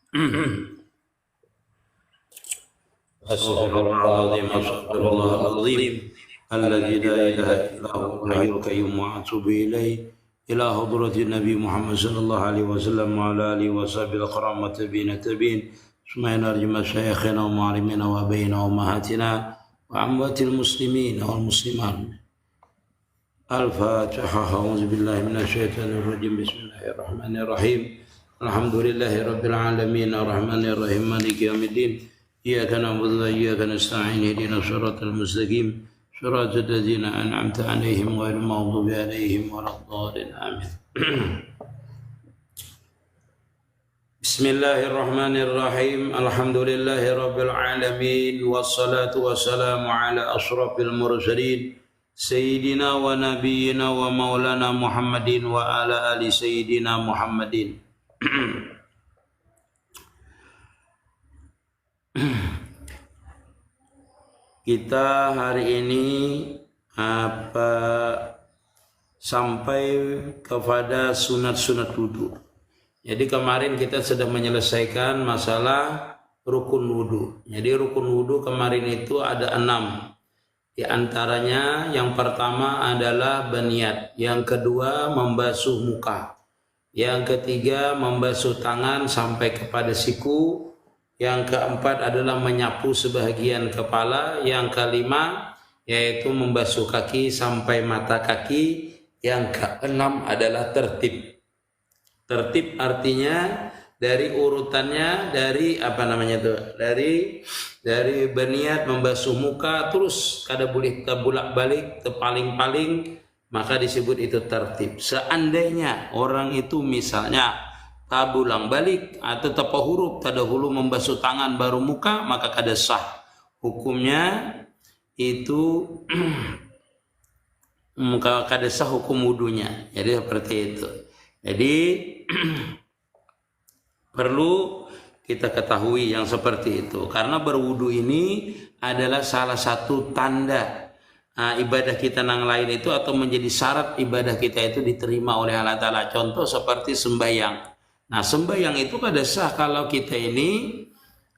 Astaghfirullahaladzim, astaghfirullahaladzim, alladzi la ilaha illa huwal hayyul qayyum wa atubu ilaih, ila hadratin Nabi Muhammad sallallahu alaihi wasallam wa ala alihi wa sahbihi al-kiram wa tabi'in summa narju masyayikhina wa mu'allimina wa baina ummahatina wa amwatil muslimin wal muslimat. Al-Fatihah. A'udzu billahi minasy syaithanir rajim. Bismillahirrahmanirrahim. Alhamdulillahi rabbil alamin, arrahmanir rahim, maliki yaumiddin. Iyyaka na'budu wa iyyaka nasta'in, ihdinas siratal mustaqim, siratal ladzina an'amta 'alaihim ghairil maghdubi 'alaihim waladdallin. Amin. Bismillahirrahmanirrahim. Alhamdulillahi rabbil alamin, wassalatu wassalamu ala asyrafil mursalin sayyidina wa nabiyyina wa maulana Muhammadin wa ala ali sayyidina Muhammadin. Kita hari ini sampai kepada sunat-sunat wudu. Jadi kemarin kita sudah menyelesaikan masalah rukun wudu. Jadi rukun wudu kemarin itu ada 6. Di antaranya yang pertama adalah berniat, yang kedua membasuh muka, yang ketiga membasuh tangan sampai kepada siku, yang keempat adalah menyapu sebahagian kepala, yang kelima yaitu membasuh kaki sampai mata kaki, yang keenam adalah tertib. Tertib artinya dari urutannya, dari dari berniat membasuh muka terus kada boleh bolak-balik paling-paling, maka disebut itu tertib. Seandainya orang itu misalnya tak bulang balik atau tepat huruf tak dahulu membasuh tangan baru muka, maka kada sah hukumnya itu. Kada sah hukum wudunya. Jadi seperti itu. Jadi perlu kita ketahui yang seperti itu, karena berwudu ini adalah salah satu tanda ibadah kita yang lain itu, atau menjadi syarat ibadah kita itu diterima oleh Allah Ta'ala. Contoh seperti sembahyang. Nah, sembahyang itu kada sah kalau kita ini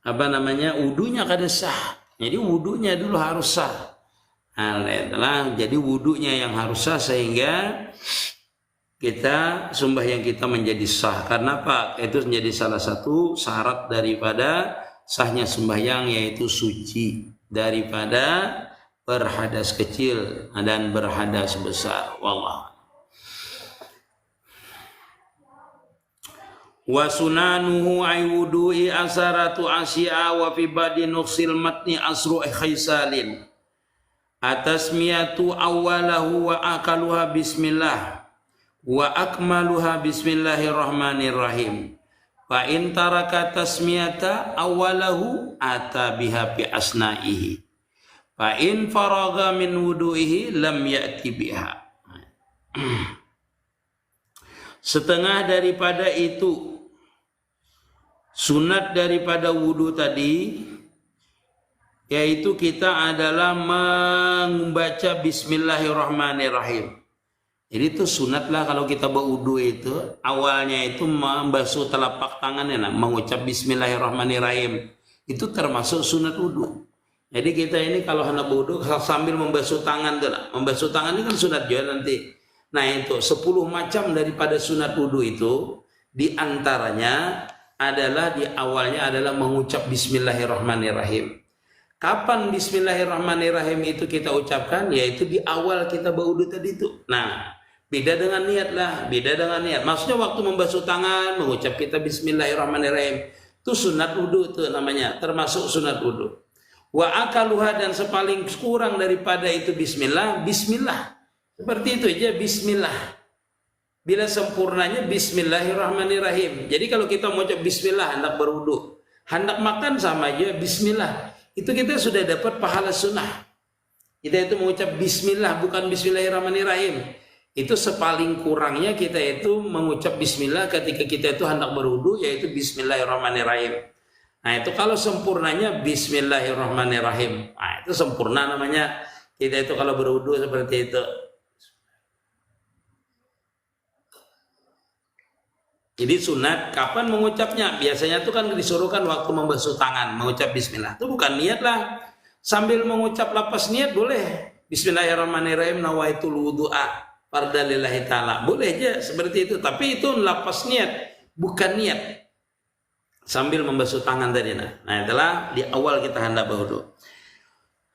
wudunya kada sah. Jadi wudunya dulu harus sah. Nah, jadi wudunya yang harus sah sehingga kita sembahyang kita menjadi sah. Karena apa? Itu menjadi salah satu syarat daripada sahnya sembahyang, yaitu suci daripada berhadas kecil dan berhadas besar. Wallah. Wa sunanuhu ay wudu'i asaratu asya'a wa fi badi nuqsil matni asru khaisalin atasmiyatu awwalahu wa akaluha bismillah wa akmaluha bismillahirrahmanirrahim. Fa in taraka tasmiyata awwalahu ata biha bi asna'ihi, fa in faragha min wudu'ihi lam ya'ti biha. Setengah daripada itu sunat daripada wudu tadi, yaitu kita adalah membaca bismillahirrahmanirrahim. Jadi itu sunat lah kalau kita berwudu itu, awalnya itu membasuh telapak tangannya, mengucap bismillahirrahmanirrahim. Itu termasuk sunat wudu. Jadi kita ini kalau hendak berwudu sambil membasuh tangan tuh lah. Membasuh tangan ini kan sunat juga nanti. Nah itu 10 macam daripada sunat wudu itu, di antaranya adalah di awalnya adalah mengucap bismillahirrahmanirrahim. Kapan bismillahirrahmanirrahim itu kita ucapkan? Yaitu di awal kita berwudu tadi itu. Nah, beda dengan niat lah, beda dengan niat. Maksudnya waktu membasuh tangan mengucap kita bismillahirrahmanirrahim. Itu sunat wudu itu namanya, termasuk sunat wudu. Wa akaluha, dan sepaling kurang daripada itu bismillah, bismillah. Seperti itu aja, bismillah. Bila sempurnanya bismillahirrahmanirrahim. Jadi kalau kita mau ucap bismillah hendak berwudu, hendak makan sama aja bismillah. Itu kita sudah dapat pahala sunnah. Kita itu mengucap bismillah, bukan bismillahirrahmanirrahim. Itu sepaling kurangnya kita itu mengucap bismillah ketika kita itu hendak berwudu, yaitu bismillahirrahmanirrahim. Nah itu kalau sempurnanya bismillahirrahmanirrahim. Nah itu sempurna namanya. Kita itu kalau berwudu seperti itu. Jadi sunat kapan mengucapnya? Biasanya tuh kan disuruhkan waktu membasuh tangan, mengucap bismillah. Itu bukan niat lah. Sambil mengucap lapas niat boleh. Bismillahirrahmanirrahim nawaitul wudu'a fardalillahi ta'ala. Boleh aja seperti itu. Tapi itu lapas niat, bukan niat. Sambil membasuh tangan tadi. Nah itulah di awal kita hendak berwudu.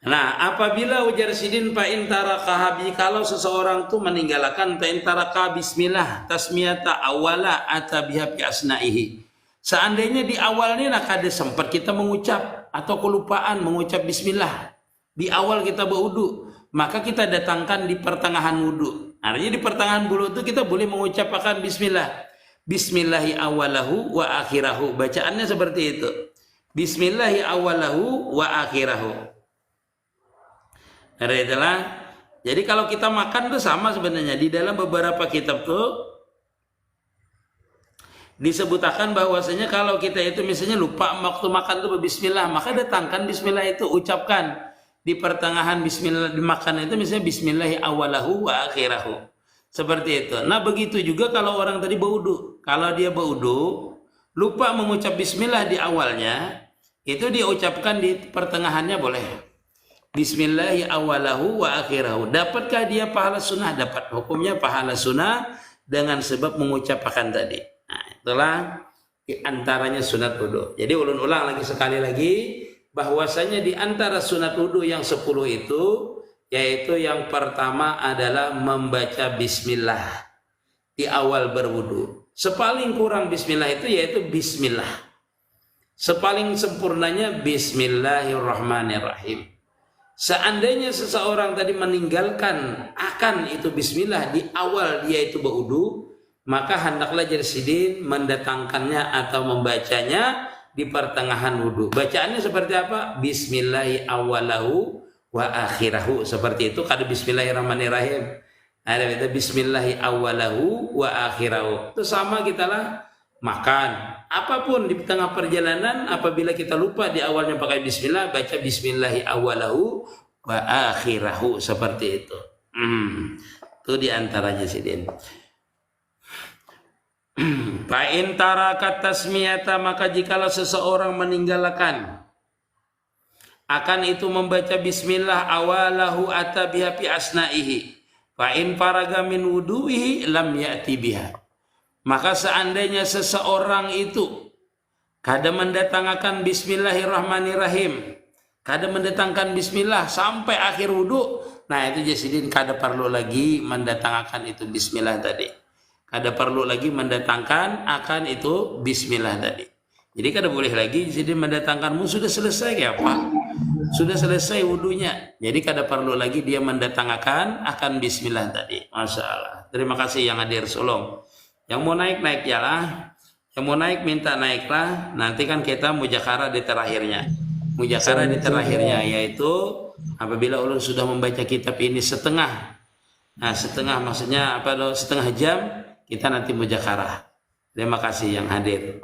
Nah, apabila ujar sidin fa'in tarakaha, kalau seseorang tuh meninggalkan fa'in tarakaha bismillah tasmiyata awala atabiha bi asnaihi. Seandainya di awalnya nak ada sempat kita mengucap atau kelupaan mengucap bismillah di awal kita berwudu, maka kita datangkan di pertengahan wudu. Artinya di pertengahan wudu itu kita boleh mengucapkan bismillah. Bismillahi awalahu wa akhirahu. Bacaannya seperti itu. Bismillahi awalahu wa akhirahu. Jadi kalau kita makan tuh sama sebenarnya. Di dalam beberapa kitab tuh disebutkan bahwasanya kalau kita itu misalnya lupa waktu makan tuh bismillah, maka datangkan bismillah itu, ucapkan di pertengahan bismillah dimakan itu misalnya bismillahi awalahu wa akhirahu. Seperti itu. Nah begitu juga kalau orang tadi berwudu. Kalau dia berwudu lupa mengucap bismillah di awalnya, itu dia ucapkan di pertengahannya boleh. Bismillahi awalahu wa akhirahu. Dapatkah dia pahala sunnah? Dapat. Hukumnya pahala sunnah dengan sebab mengucapkan tadi. Nah, itulah di antaranya sunat wudu. Jadi ulun ulang lagi sekali lagi bahwasanya di antara sunat wudu yang 10 itu, yaitu yang pertama adalah membaca bismillah di awal berwudu. Sepaling kurang bismillah itu yaitu bismillah. Sepaling sempurnanya bismillahirrahmanirrahim. Seandainya seseorang tadi meninggalkan akan itu bismillah di awal dia itu berwudu, maka hendaklah jersidin mendatangkannya atau membacanya di pertengahan wudu. Bacaannya seperti apa? Bismillahi awalahu wa akhirahu. Seperti itu. Kada bismillahirrahmanirrahim. Ada itu bismillahi awalahu wa akhirahu. Itu sama kita lah makan. Apapun di tengah perjalanan, apabila kita lupa di awalnya pakai bismillah, baca bismillahi awalahu wa akhirahu. Seperti itu. Itu diantaranya sidin. Fa'in tarakat tasmiyata, maka jikalau seseorang meninggalkan akan itu membaca bismillah awalahu atabiha fi asnaihi, fa'in faraga min wudu'ihi lam ya'ti biha. Maka seandainya seseorang itu kada mendatangkan bismillahirrahmanirrahim, kada mendatangkan bismillah sampai akhir wudu, nah itu jasidin kada perlu lagi mendatangkan itu bismillah tadi. Kada perlu lagi mendatangkan akan itu bismillah tadi. Jadi kada boleh lagi jadi mendatangkanmu sudah selesai ya Pak. Sudah selesai wudunya. Jadi kada perlu lagi dia mendatangkan akan bismillah tadi. Masya Allah. Terima kasih yang hadir Solong. Yang mau naik ya lah. Yang mau naik minta naiklah. Nanti kan kita mujakarah di terakhirnya. Mujakarah di terakhirnya yaitu apabila ulun sudah membaca kitab ini setengah. Nah setengah maksudnya apa loh, setengah jam kita nanti mujakarah. Terima kasih yang hadir.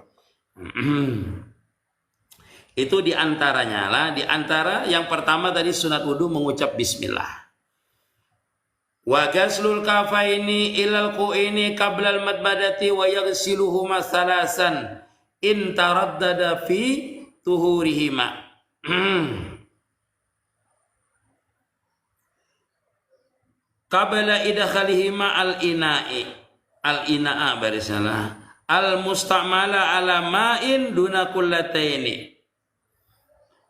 Itu diantaranya lah. Diantara yang pertama tadi sunat wudu mengucap bismillah. Wa ghaslul kafaini ilal qu'ini qablal madmadati wa yaghsiluhuma salasan in taraddada fi tuhurihima. Qabla idkhalihima al-ina'a barisalah al-mustamala ala ma'in duna kullataini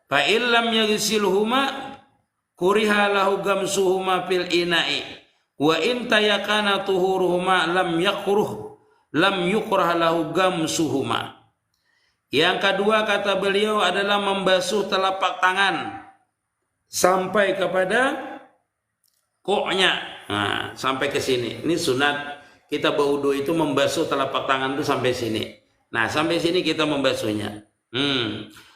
fa illam yaghsilhuma kuriha lahu gamsuhuma fil ina'i wa in tayakana tuhuruhuma lam yukrah lahu gamsuhuma. Yang kedua kata beliau adalah membasuh telapak tangan sampai kepada koknya. Nah, sampai ke sini. Ini sunat kita berwudu itu membasuh telapak tangan itu sampai sini. Nah, sampai sini kita membasuhnya.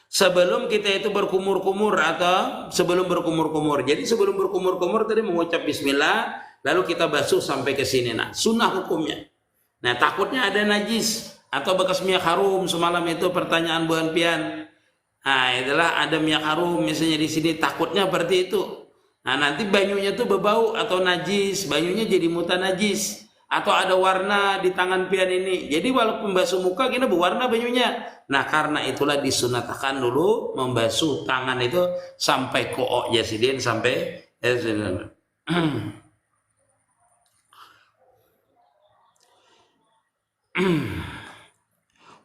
Sebelum kita itu berkumur-kumur atau sebelum berkumur-kumur. Jadi sebelum berkumur-kumur tadi mengucap bismillah, lalu kita basuh sampai ke sini. Nah, sunnah hukumnya. Nah, takutnya ada najis atau bekas minyak harum semalam itu pertanyaan Buan Pian. Nah, itulah ada minyak harum misalnya di sini, takutnya seperti itu. Nah, nanti banyunya tuh berbau atau najis, banyunya jadi mutan najis. atau ada warna di tangan pian ini. Jadi walaupun basuh muka kita berwarna banyunya. Nah karena itulah disunatkan dulu membasuh tangan itu sampai kook ya sidin, sampai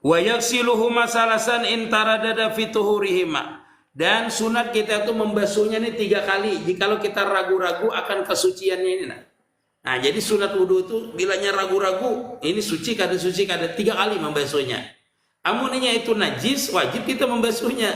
wa yaksiluhuma salasan intaradada fituhurihima. Dan sunat kita itu membasuhnya ini 3 kali jikalau kita ragu-ragu akan kesuciannya ini. Nah jadi sunat wudhu itu bilanya ragu-ragu ini suci kada 3 kali membasuhnya. Amunnya itu najis wajib kita membasuhnya,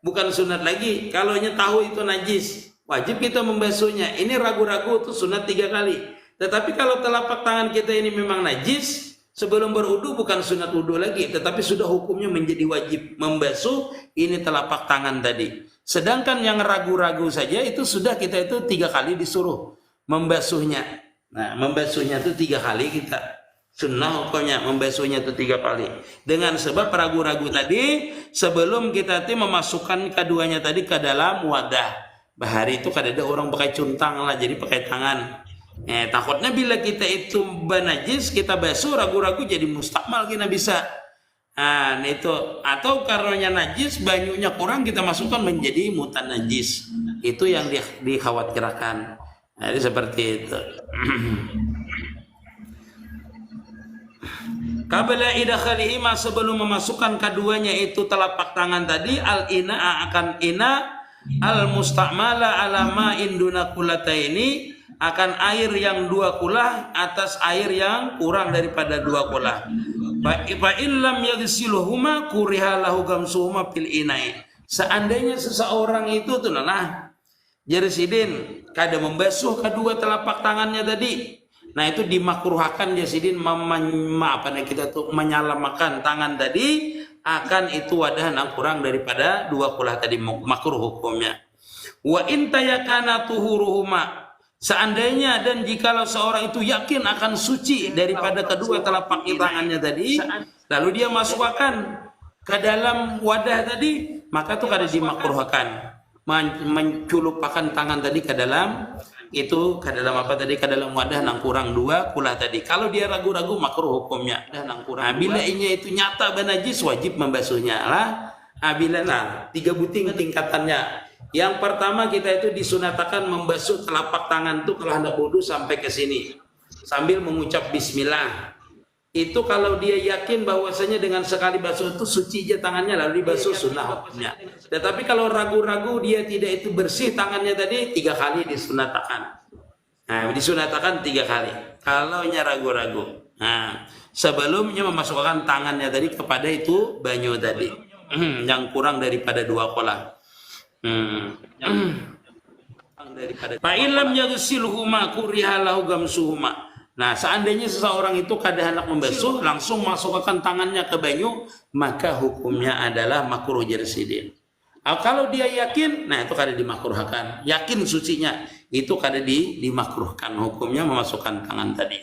bukan sunat lagi. Kalau tahu itu najis wajib kita membasuhnya. Ini ragu-ragu itu sunat 3 kali. Tetapi kalau telapak tangan kita ini memang najis, sebelum berwudu bukan sunat wudu lagi, tetapi sudah hukumnya menjadi wajib membasuh ini telapak tangan tadi. Sedangkan yang ragu-ragu saja itu sudah kita itu 3 kali disuruh membasuhnya. Nah, membasuhnya itu 3 kali kita sunnah hukumnya membasuhnya itu 3 kali. Dengan sebab ragu-ragu tadi sebelum kita memasukkan keduanya tadi ke dalam wadah. Bahari itu kada ada orang pakai cuntang lah, jadi pakai tangan. Takutnya bila kita itu najis kita basuh ragu-ragu jadi mustakmal kita bisa. Nah itu atau karenanya najis banyunya kurang kita masukkan menjadi mutan najis. Itu yang dikhawatirkan. Jadi seperti itu. Qabla idkhalihi sebelum memasukkan keduanya itu telapak tangan tadi al-ina akan ina al-mustamala ala ma'in duna kulataini akan air yang 2 kulah atas air yang kurang daripada 2 kulah. Fa in lam yaghsiluhuma kuriha lahu gamsuhuma fil inai. Seandainya seseorang itu tuh Jersidin kada membasuh kedua telapak tangannya tadi. Nah itu dimakruhkan Jersidin menyalamakan tangan tadi akan itu wadah yang kurang daripada 2 kulah tadi, makruh hukumnya. Wa in tayakana tuhuruhuma, seandainya dan jikalau seorang itu yakin akan suci daripada kedua telapak tangannya tadi, lalu dia masukkan ke dalam wadah tadi, maka itu kada dimakruhkan menculupkan tangan tadi ke dalam itu ke dalam apa tadi, ke dalam wadah nang kurang 2 kulah tadi. Kalau dia ragu-ragu makruh hukumnya. Nah, bila ini itu nyata najis wajib membasuhnya lah. Bila 3 buting tingkatannya. Yang pertama kita itu disunatakan membasuh telapak tangan tuh kalau hendak wudu sampai ke sini sambil mengucap bismillah. Itu kalau dia yakin bahwasanya dengan sekali basuh itu suci aja tangannya lalu dibasuh sunnah hukumnya. Tetapi kalau ragu-ragu dia tidak itu bersih tangannya tadi 3 kali disunatakan. Nah, disunatakan 3 kali. Kalau ragu-ragu. Nah, sebelumnya memasukkan tangannya tadi kepada itu banyu tadi yang kurang daripada 2 kolah. Fa illam yaghsilhuma kuriha lahu gamsuhuma. Nah, seandainya seseorang itu kada hendak membasuh langsung masukkan tangannya ke banyu, maka hukumnya adalah makruh jersidin. Kalau dia yakin, nah itu kada dimakruhkan. Yakin sucinya, itu kada dimakruhkan hukumnya memasukkan tangan tadi.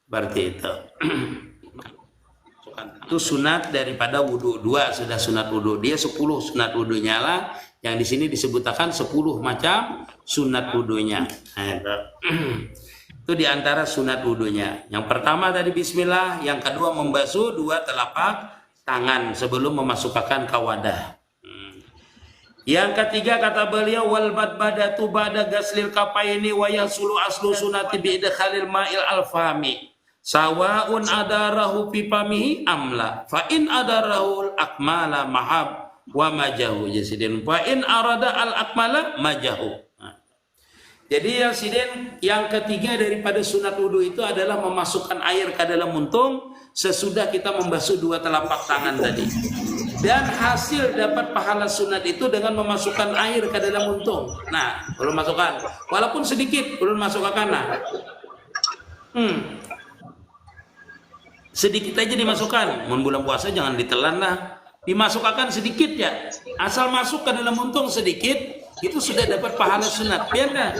Berarti itu. Itu sunat daripada wudu. 2 sudah sunat wudu. Dia 10 sunat wudunya lah. Yang di sini disebutkan 10 macam sunat wudunya. Itu diantara sunat wudunya. Yang pertama tadi bismillah, yang kedua membasuh 2 telapak tangan sebelum memasukkan ke wadah. Yang ketiga kata beliau wal badbadatu ba'da ghaslil kafaini wa yasulu aslu sunati bi idkhalil ma'il alfami sawaun adarahu fi famihi amla fa in adarahu al akmala mahab wa majahu jasidin fa in arada al akmala majahu. Jadi ya sidin, yang ketiga daripada sunat wudu itu adalah memasukkan air ke dalam muntung sesudah kita membasuh 2 telapak tangan tadi. Dan hasil dapat pahala sunat itu dengan memasukkan air ke dalam muntung. Nah, belum masukkan, walaupun sedikit, belum masukkan. Nah, sedikit aja dimasukkan. Mun bulan puasa jangan ditelan lah. Dimasukkan sedikit ya. Asal masuk ke dalam muntung sedikit, itu sudah dapat pahala sunat. Biar dah.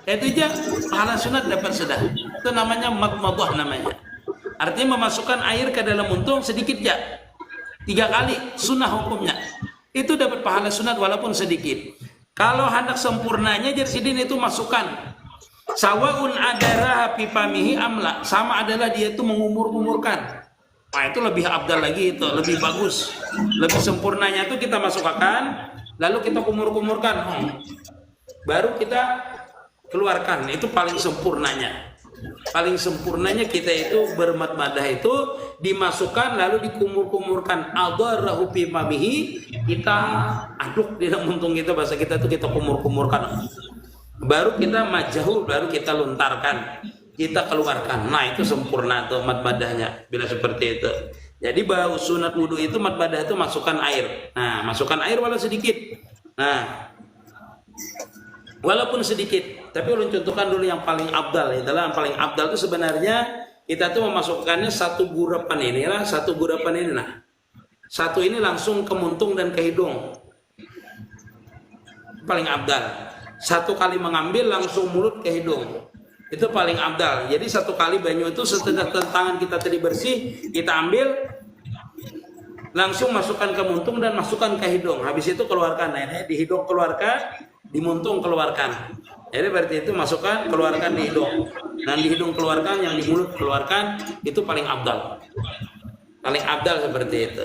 Itu aja pahala sunat dapat sudah. Itu namanya madmadah namanya. Artinya memasukkan air ke dalam muntung sedikit ya. 3 kali sunnah hukumnya. Itu dapat pahala sunat walaupun sedikit. Kalau hendak sempurnanya jersidin itu masukkan Sawaun adara pipamihi amla, sama adalah dia itu mengumur-umurkan. Nah itu lebih abdal lagi, itu lebih bagus, lebih sempurnanya itu kita masukkan, lalu kita kumur-kumurkan, baru kita keluarkan. Itu paling sempurnanya. Paling sempurnanya kita itu bermadmadah itu dimasukkan lalu dikumur-kumurkan. Adarahu pipamihi, kita aduk di dalam muntung kita, bahasa kita itu kita kumur-kumurkan. Baru kita majahu, baru kita lontarkan, kita keluarkan. Nah itu sempurna tuh madmadahnya bila seperti itu. Jadi bahwa sunat wudhu itu madmadah itu masukkan air. Nah masukkan air walau sedikit. Nah walaupun sedikit, tapi ulun contohkan dulu yang paling abdal. Itulah yang paling abdal itu sebenarnya kita tuh memasukkannya satu gurapan inilah, satu gurapan ini. Nah satu ini langsung ke muntung dan ke hidung, paling abdal. Satu kali mengambil langsung mulut ke hidung, itu paling abdal. Jadi satu kali banyu itu setelah tangan kita tadi bersih, kita ambil langsung masukkan ke muntung dan masukkan ke hidung. Habis itu keluarkan. Nah, di hidung keluarkan, di muntung keluarkan. Jadi berarti itu masukkan, keluarkan di hidung. Dan di hidung keluarkan, yang di mulut keluarkan, itu paling abdal. Paling abdal seperti itu.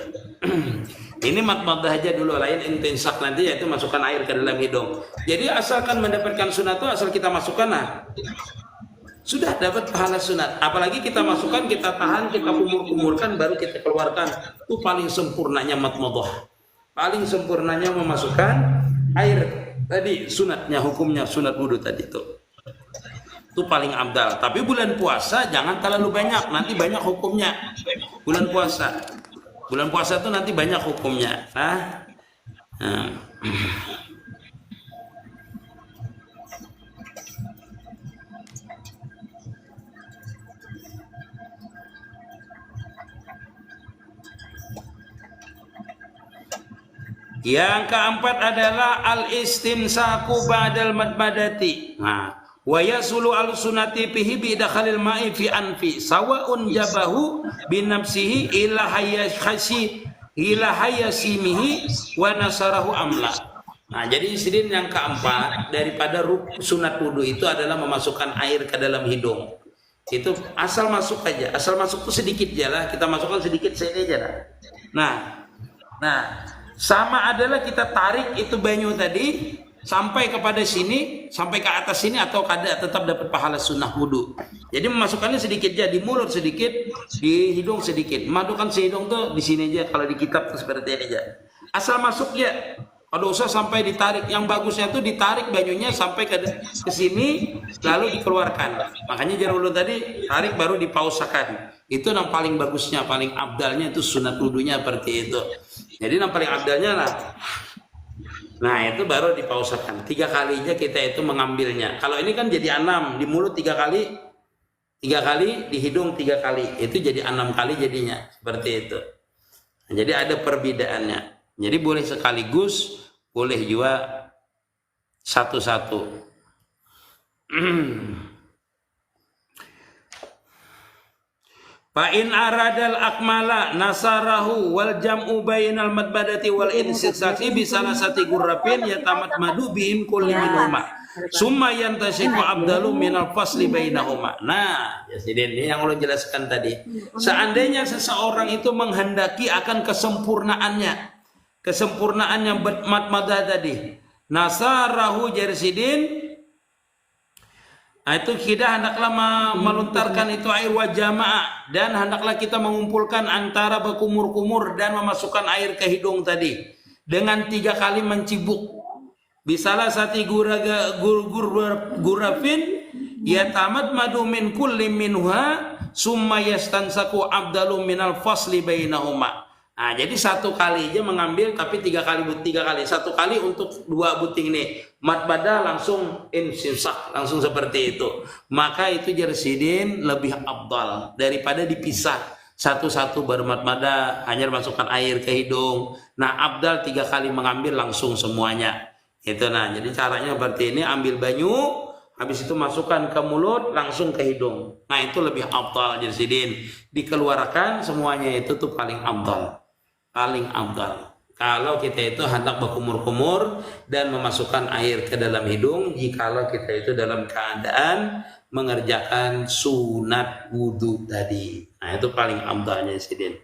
Ini madmadah aja dulu, lain intinsak nanti yaitu masukkan air ke dalam hidung. Jadi asalkan mendapatkan sunat itu asal kita masukkan, nah sudah dapat pahala sunat. Apalagi kita masukkan, kita tahan, kita kumur-kumurkan, baru kita keluarkan. Itu paling sempurnanya madmadah. Paling sempurnanya memasukkan air tadi, sunatnya, hukumnya sunat wudhu tadi itu paling abdal. Tapi bulan puasa jangan terlalu banyak, nanti banyak hukumnya. Bulan puasa itu nanti banyak hukumnya. Yang keempat adalah al-istimsaku ba'dal madmadati. Nah, wa yasulu al-sunati fihi bi dakhalil ma'i fi anfi sawa'un jabahu bi nafsihi ila hayasimihi wa nasarahu amla. Nah, jadi istilah yang keempat daripada sunat wudu itu adalah memasukkan air ke dalam hidung. Itu asal masuk aja, asal masuk tuh sedikit aja lah, kita masukkan sedikit sini aja lah. Nah, sama adalah kita tarik itu banyu tadi sampai kepada sini, sampai ke atas sini, atau kada tetap dapat pahala sunnah wudu. Jadi memasukkannya sedikit aja, di mulut sedikit, di hidung sedikit. Masukkan si hidung tuh di sini aja, kalau di kitab tuh seperti ini aja. Asal masuk ya, ada usah sampai ditarik. Yang bagusnya tuh ditarik banyunya sampai ke sini, lalu dikeluarkan. Makanya jarul tadi tarik baru dipausakan. Itu yang paling bagusnya, paling abdalnya itu sunat wudunya seperti itu. Jadi yang paling abdalnya lah. Nah itu baru dipausakan 3 kalinya kita itu mengambilnya. Kalau ini kan jadi 6, di mulut 3 kali, 3 kali, di hidung 3 kali, itu jadi 6 kali jadinya seperti itu. Nah, jadi ada perbedaannya. Jadi boleh sekaligus, boleh juga satu-satu. Fa'in aradal akmala nasarahu wal jam'u bainal madbadati wal insiksaki bisalasati gurrafin yatamat madu bihim kulli minuma summa yantasiku abdalu minal fasli bainahuma. Nah, jadi ini yang Allah jelaskan tadi. Seandainya seseorang itu menghendaki akan kesempurnaannya madmadah tadi, nasarahu jarsidin. Nah, itu kita hendaklah melontarkan itu air wajamaah, dan hendaklah kita mengumpulkan antara berkumur-kumur dan memasukkan air ke hidung tadi dengan 3 kali mencibuk. Bisalah sati gurafin ya tamat madu min kulli minha summa yastansaku abdalu minal fasli bainahuma. Nah, jadi 1 kali aja mengambil, tapi 3 kali, 1 kali untuk 2 buting nih. Madmadah langsung insimsak, langsung seperti itu. Maka itu jarsidin lebih abdal daripada dipisah satu-satu baru madmadah, hanya masukkan air ke hidung. Nah, abdal 3 kali mengambil langsung semuanya. Itu nah, jadi caranya seperti ini, ambil banyu, habis itu masukkan ke mulut, langsung ke hidung. Nah, itu lebih abdal jarsidin. Dikeluarkan semuanya itu tuh paling abdal. Paling abdal. Kalau kita itu hendak berkumur-kumur dan memasukkan air ke dalam hidung, jikalau kita itu dalam keadaan mengerjakan sunat wudhu tadi. Nah itu paling amdahnya Sidin.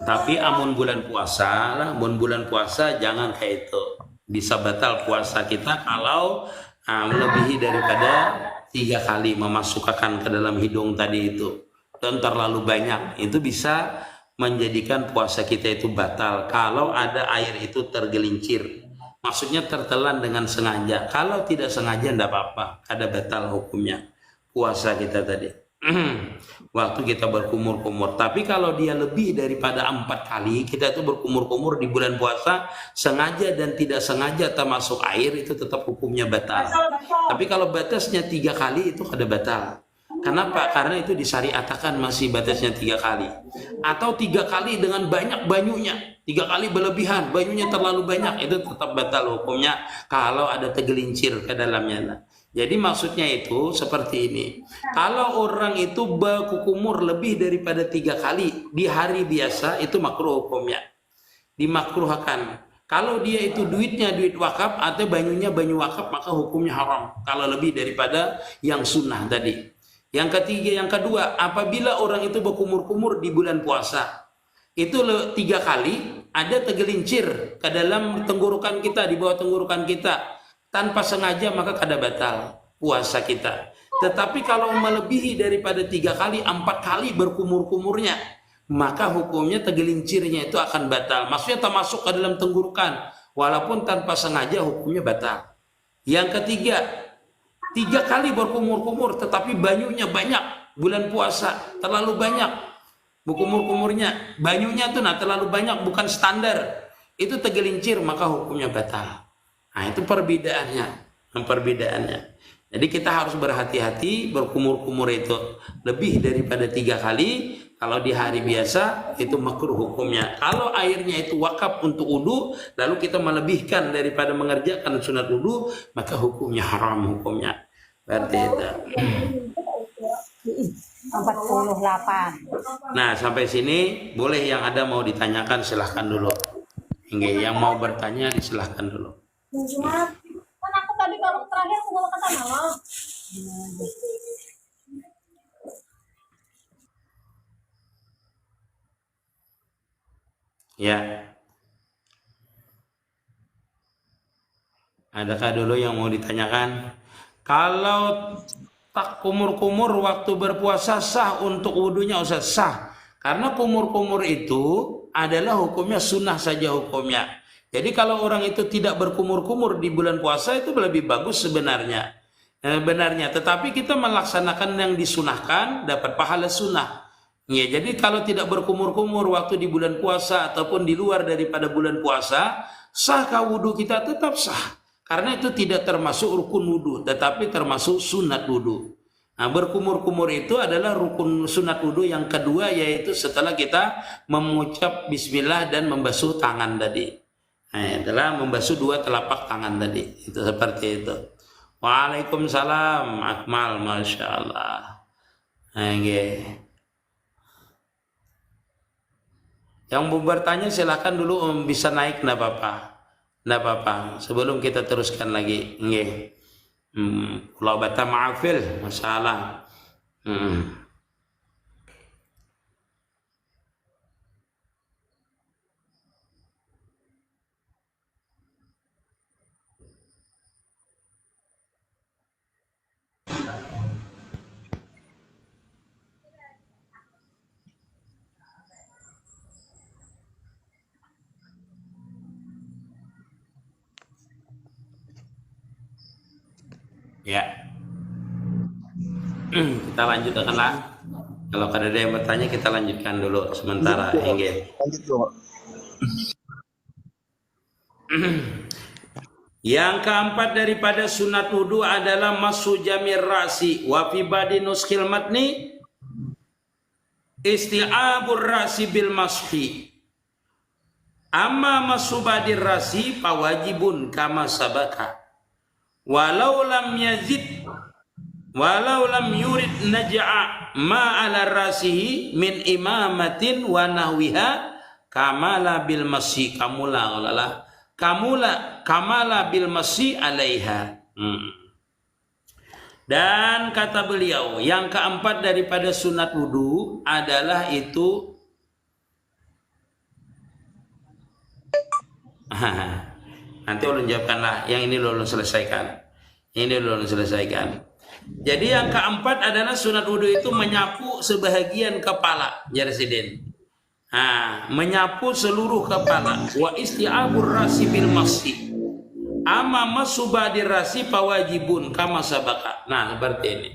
Tapi amun bulan puasa lah, bulan puasa jangan kayak itu. Bisa batal puasa kita kalau melebihi daripada 3 kali memasukkan ke dalam hidung tadi itu. Dan terlalu banyak, itu bisa menjadikan puasa kita itu batal kalau ada air itu tergelincir, maksudnya tertelan dengan sengaja. Kalau tidak sengaja tidak apa-apa, ada batal hukumnya puasa kita tadi waktu kita berkumur-kumur. Tapi kalau dia lebih daripada 4 kali kita itu berkumur-kumur di bulan puasa, sengaja dan tidak sengaja termasuk air, itu tetap hukumnya batal. Tapi kalau batasnya 3 kali itu ada batal. Kenapa? Karena itu disyariatkan masih batasnya 3 kali. Atau 3 kali dengan banyak banyunya, 3 kali berlebihan, banyunya terlalu banyak, itu tetap batal hukumnya kalau ada tergelincir ke dalamnya. Jadi maksudnya itu seperti ini. Kalau orang itu berkumur lebih daripada 3 kali di hari biasa, itu makruh hukumnya, dimakruhkan. Kalau dia itu duitnya duit wakaf atau banyunya banyu wakaf, maka hukumnya haram kalau lebih daripada yang sunnah tadi. Yang ketiga, yang kedua, apabila orang itu berkumur-kumur di bulan puasa, itu 3 kali ada tergelincir ke dalam tenggorokan kita, di bawah tenggorokan kita, tanpa sengaja, maka kada batal puasa kita. Tetapi kalau melebihi daripada 3 kali, 4 kali berkumur-kumurnya, maka hukumnya tergelincirnya itu akan batal. Maksudnya termasuk ke dalam tenggorokan, walaupun tanpa sengaja hukumnya batal. Yang ketiga, 3 kali berkumur-kumur tetapi banyunya banyak, bulan puasa terlalu banyak berkumur-kumurnya, banyunya tuh terlalu banyak, bukan standar, itu tergelincir, maka hukumnya batal. Nah itu perbedaannya. Jadi kita harus berhati-hati. Berkumur-kumur itu lebih daripada 3 kali, kalau di hari biasa itu makruh hukumnya. Kalau airnya itu wakaf untuk wudu, lalu kita melebihkan daripada mengerjakan sunat wudu, maka hukumnya haram hukumnya. Berarti itu 48. Nah sampai sini boleh, yang ada mau ditanyakan silahkan dulu. Yang mau bertanya silahkan dulu. Kan aku tadi baru terakhir mau ke sana loh. Ya. Adakah dulu yang mau ditanyakan? Kalau tak kumur-kumur waktu berpuasa sah untuk wudhunya Ustaz? Sah. Karena kumur-kumur itu adalah hukumnya sunnah saja hukumnya. Jadi kalau orang itu tidak berkumur-kumur di bulan puasa itu lebih bagus sebenarnya. Tetapi kita melaksanakan yang disunahkan dapat pahala sunnah. Ya, jadi kalau tidak berkumur-kumur waktu di bulan puasa ataupun di luar daripada bulan puasa, sahkah wudhu kita? Tetap sah. Karena itu tidak termasuk rukun wudhu, tetapi termasuk sunat wudhu. Nah, berkumur-kumur itu adalah rukun sunat wudhu yang kedua, yaitu setelah kita mengucap bismillah dan membasuh tangan tadi. Nah, adalah membasuh 2 telapak tangan tadi. Itu seperti itu. Waalaikumsalam, Akmal, Masya Allah. Yang mau bertanya silahkan dulu, bisa naik, enggak apa-apa. Enggak apa-apa. Sebelum kita teruskan lagi, nggih. Kalau bata maafil, masalah. Ya. Kita lanjutkanlah. Kalau ada yang bertanya kita lanjutkan dulu sementara. Yang keempat daripada sunat wudu adalah masu jamir rasi wa fi badi nuskil matni isti'abur rasi bil mashi. Amma masu badir rasi fawajibun kama sabaka. Walau lam yazid walau lam yurid naj'a ma ala rasihi min imamatin wa nahwiha kamala bil masyi kamala bil masyi alaiha. Dan kata beliau, yang keempat daripada sunat wudu adalah itu nanti ulun jawabkanlah, yang ini ulun selesaikan. Jadi yang keempat adalah sunat wudu itu menyapu sebahagian kepala, ya Residen. Menyapu seluruh kepala. Wa isti'abur rasi bil masyi. Amma masubadir rasi pawajibun kama sabaka. Nah, seperti ini.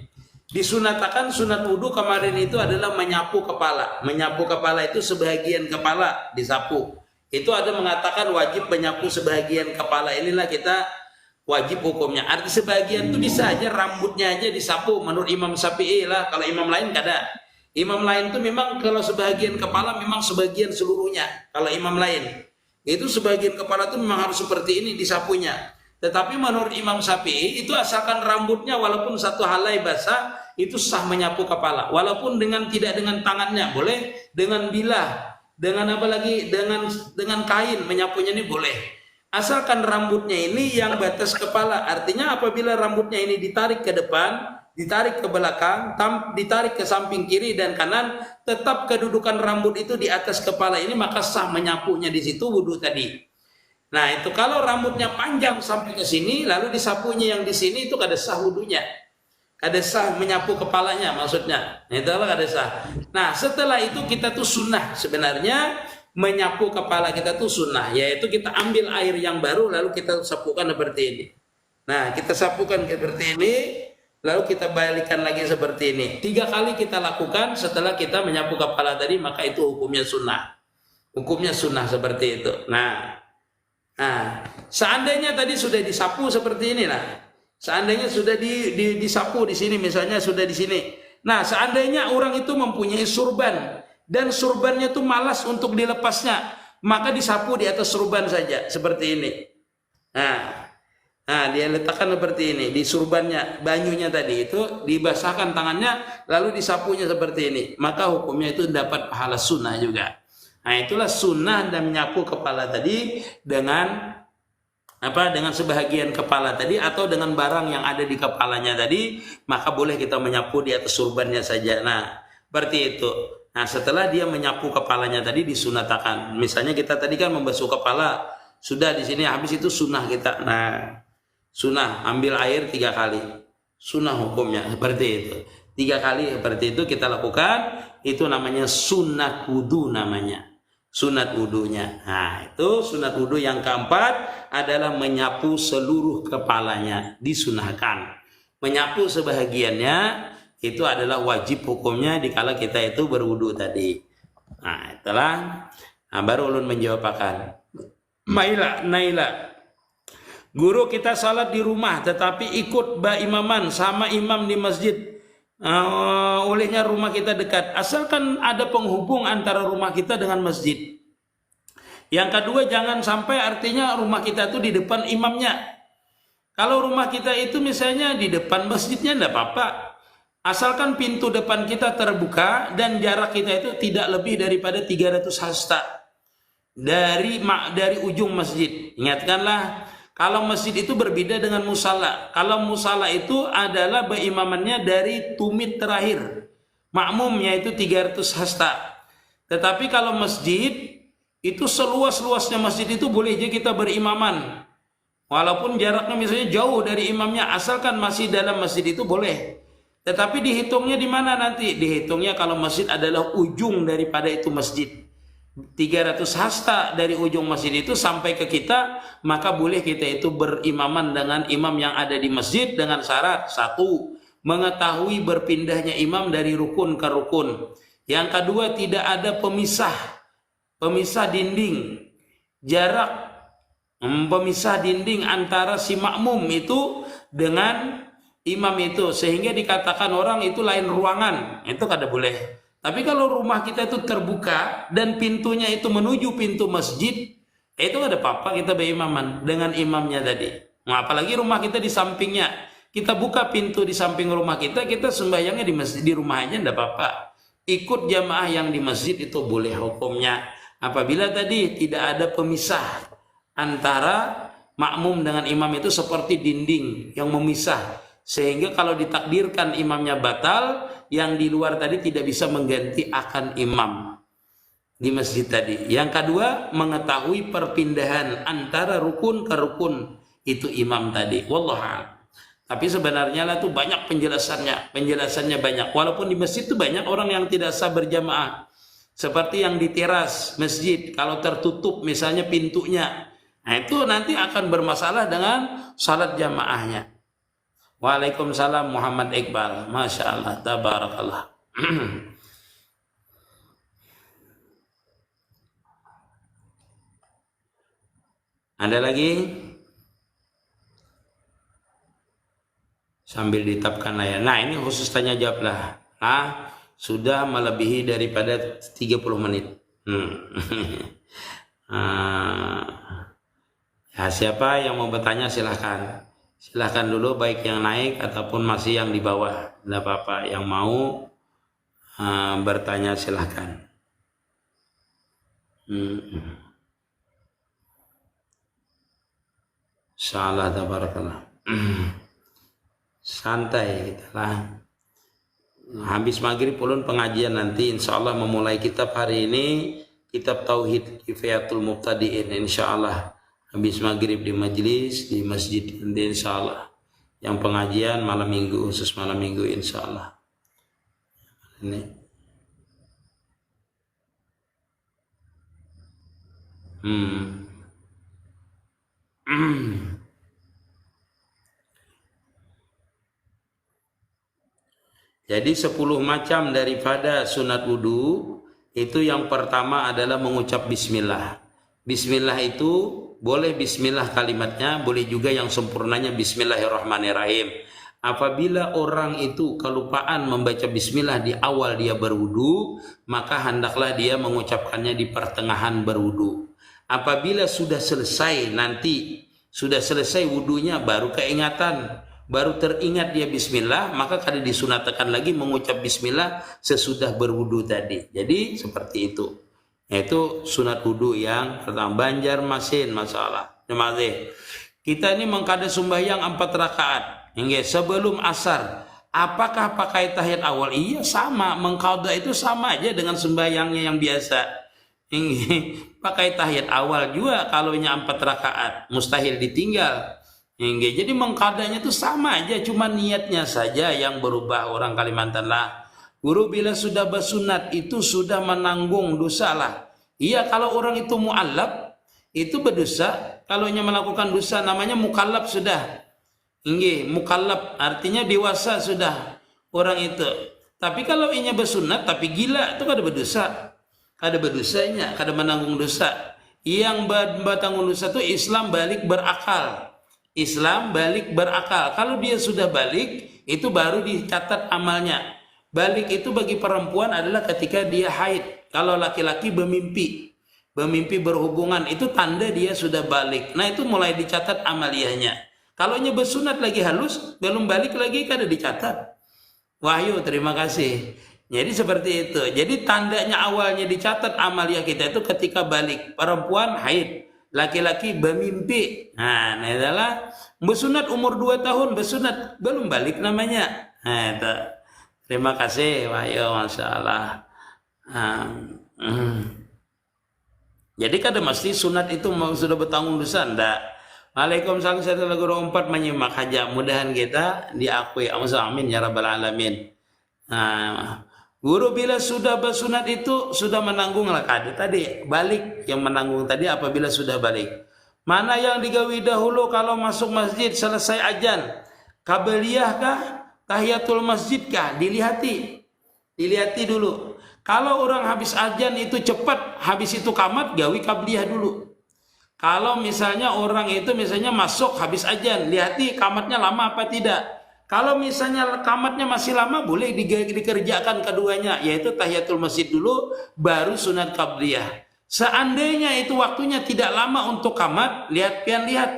Disunatakan sunat wudu kemarin itu adalah menyapu kepala. Menyapu kepala itu sebahagian kepala disapu. Itu ada mengatakan wajib menyapu sebahagian kepala. Inilah kita wajib hukumnya. Arti sebahagian itu bisa aja rambutnya aja disapu menurut Imam Syafi'i lah. Kalau imam lain kada. Imam lain itu memang kalau sebahagian kepala memang sebagian seluruhnya. Kalau imam lain itu sebagian kepala itu memang harus seperti ini disapunya. Tetapi menurut Imam Syafi'i itu asalkan rambutnya walaupun satu helai basah itu sah menyapu kepala. Walaupun tidak dengan tangannya boleh, dengan bilah, dengan apa lagi, dengan kain menyapunya ini boleh. Asalkan rambutnya ini yang batas kepala. Artinya apabila rambutnya ini ditarik ke depan, ditarik ke belakang, ditarik ke samping kiri dan kanan, tetap kedudukan rambut itu di atas kepala ini, maka sah menyapunya di situ wudu tadi. Nah, itu kalau rambutnya panjang sampai ke sini lalu disapunya yang di sini itu kada sah wudunya. Kada sah menyapu kepalanya maksudnya. Itulah kada sah. Nah, setelah itu kita tuh sunnah sebenarnya menyapu kepala kita tuh sunnah, yaitu kita ambil air yang baru lalu kita sapukan seperti ini. Nah, kita sapukan seperti ini. Lalu kita balikkan lagi seperti ini. 3 kali kita lakukan setelah kita menyapu kepala tadi, maka itu hukumnya sunnah. Hukumnya sunnah seperti itu. Nah, seandainya tadi sudah disapu seperti ini lah. Seandainya sudah disapu di sini, misalnya sudah di sini. Nah, seandainya orang itu mempunyai surban dan surbannya itu malas untuk dilepasnya, maka disapu di atas surban saja seperti ini. Nah, dia letakkan seperti ini di surbannya, banyunya tadi itu dibasahkan tangannya lalu disapunya seperti ini, maka hukumnya itu dapat pahala sunnah juga. Nah, itulah sunnah dan menyapu kepala tadi dengan dengan sebahagian kepala tadi atau dengan barang yang ada di kepalanya tadi, maka boleh kita menyapu di atas surbannya saja. Nah, seperti itu. Nah, setelah dia menyapu kepalanya tadi disunatakan. Misalnya kita tadi kan membasuh kepala, sudah di sini habis itu sunnah kita. Nah, sunnah ambil air 3 kali, sunnah hukumnya seperti itu. 3 kali seperti itu kita lakukan, itu namanya sunat wudu namanya, sunat wudunya. Nah, itu sunat wudu yang keempat adalah menyapu seluruh kepalanya, disunahkan. Menyapu sebahagiannya itu adalah wajib hukumnya dikala kita itu berwudu tadi. Nah, itulah. Nah, baru ulun menjawabkan. Naila. Guru kita salat di rumah tetapi ikut imaman sama imam di masjid. Olehnya rumah kita dekat. Asalkan ada penghubung antara rumah kita dengan masjid. Yang kedua, jangan sampai artinya rumah kita itu di depan imamnya. Kalau rumah kita itu misalnya di depan masjidnya tidak apa-apa. Asalkan pintu depan kita terbuka dan jarak kita itu tidak lebih daripada 300 hasta dari ujung masjid. Ingatkanlah, kalau masjid itu berbeda dengan musala. Kalau musala itu adalah berimamannya dari tumit terakhir. Makmumnya itu 300 hasta. Tetapi kalau masjid itu seluas-luasnya masjid itu boleh aja kita berimaman. Walaupun jaraknya misalnya jauh dari imamnya, asalkan masih dalam masjid itu boleh. Tetapi dihitungnya di mana nanti? Dihitungnya kalau masjid adalah ujung daripada itu masjid. 300 hasta dari ujung masjid itu sampai ke kita, maka boleh kita itu berimaman dengan imam yang ada di masjid dengan syarat 1, mengetahui berpindahnya imam dari rukun ke rukun. Yang kedua, tidak ada pemisah dinding, jarak pemisah dinding antara si makmum itu dengan imam itu, sehingga dikatakan orang itu lain ruangan, itu kada boleh. Tapi kalau rumah kita itu terbuka dan pintunya itu menuju pintu masjid, itu ada apa-apa kita berimaman dengan imamnya tadi. Nah, apalagi rumah kita di sampingnya. Kita buka pintu di samping rumah kita sembahyangnya di masjid, di rumah aja enggak apa-apa. Ikut jamaah yang di masjid itu boleh hukumnya. Apabila tadi tidak ada pemisah antara makmum dengan imam, itu seperti dinding yang memisah. Sehingga kalau ditakdirkan imamnya batal, yang di luar tadi tidak bisa mengganti akan imam di masjid tadi. Yang kedua, mengetahui perpindahan antara rukun ke rukun itu imam tadi. Wallahu a'lam. Tapi sebenarnya lah tuh banyak penjelasannya banyak. Walaupun di masjid tuh banyak orang yang tidak sah berjamaah. Seperti yang di teras masjid, kalau tertutup misalnya pintunya, nah itu nanti akan bermasalah dengan salat jamaahnya. Waalaikumsalam Muhammad Iqbal. Masya Allah, tabarakallah. Ada lagi? Sambil ditapkan ya. Nah, ini khusus tanya jawab lah. Nah, sudah melebihi daripada 30 menit. Ya, siapa yang mau bertanya silahkan. Silahkan dulu, baik yang naik ataupun masih yang di bawah. Tidak apa-apa. Yang mau bertanya silahkan. Salah, tabarakallah. Santai kita lah. Habis maghrib ulun pengajian nanti, insya Allah memulai kitab hari ini, kitab Tauhid Kifayatul Mubtadi'in, insya Allah. Habis maghrib di majelis di masjid nanti, insya Allah. Yang pengajian malam minggu, khusus malam minggu, insya Allah. Ini. Jadi 10 macam daripada sunat wudu itu, yang pertama adalah mengucap bismillah. Bismillah itu boleh bismillah kalimatnya, boleh juga yang sempurnanya bismillahirrahmanirrahim. Apabila orang itu kelupaan membaca bismillah di awal dia berwudu, maka hendaklah dia mengucapkannya di pertengahan berwudu. Apabila sudah selesai, nanti sudah selesai wudunya baru keingatan, baru teringat dia bismillah, maka kada disunatkan lagi mengucap bismillah sesudah berwudu tadi. Jadi seperti itu. Yaitu sunat wudu yang pertama. Banjarmasin masalah. Kita ini mengkada sembahyang 4 rakaat. Hingga sebelum asar. Apakah pakai tahiyat awal? Iya, sama. Mengkada itu sama aja dengan sembahyangnya yang biasa. Hingga pakai tahiyat awal juga kalau 4 rakaat. Mustahil ditinggal. Jadi mengkadanya itu sama aja, cuma niatnya saja yang berubah. Orang Kalimantan lah, guru bila sudah bersunat itu sudah menanggung dosa lah. Iya, kalau orang itu mu'allab itu berdosa. Kalau nya melakukan dosa namanya mukallab sudah. Mukallab artinya dewasa sudah orang itu. Tapi kalau inya bersunat tapi gila itu kada berdosa. Kada berdosanya, kada menanggung dosa. Yang bertanggung dosa itu Islam balik berakal. Islam balik berakal. Kalau dia sudah balik, itu baru dicatat amalnya. Balik itu bagi perempuan adalah ketika dia haid. Kalau laki-laki bermimpi berhubungan, itu tanda dia sudah balik. Nah, itu mulai dicatat amaliyahnya. Kalau nya bersunat lagi halus, belum balik lagi, kada dicatat. Wahyu, terima kasih. Jadi seperti itu. Jadi tandanya awalnya dicatat amaliyah kita itu ketika balik. Perempuan haid, laki-laki bermimpi. Nah, ini adalah bersunat umur 2 tahun, bersunat belum balik namanya. Nah, itu. Terima kasih, Wahyu, Masya Allah. Jadi kada mesti sunat itu sudah bertanggung dosa, ndak. Waalaikumsalam, saya telah guru 4 menyimak haja. Mudahan kita diakui. Amin ya rabbal alamin. Nah, guru bila sudah bersunat itu sudah menanggung lah kada tadi balik, yang menanggung tadi apabila sudah balik. Mana yang digawi dahulu kalau masuk masjid selesai ajan? Qabliyah kah? Tahiyatul masjid kah? Dilihati dulu. Kalau orang habis ajan itu cepat, habis itu kamat, gawi qabliyah dulu. Kalau misalnya orang itu masuk habis ajan, lihati kamatnya lama apa tidak. Kalau misalnya kamatnya masih lama, boleh dikerjakan keduanya, yaitu tahiyatul masjid dulu, baru sunat qabliyah. Seandainya itu waktunya tidak lama untuk qamat, lihat,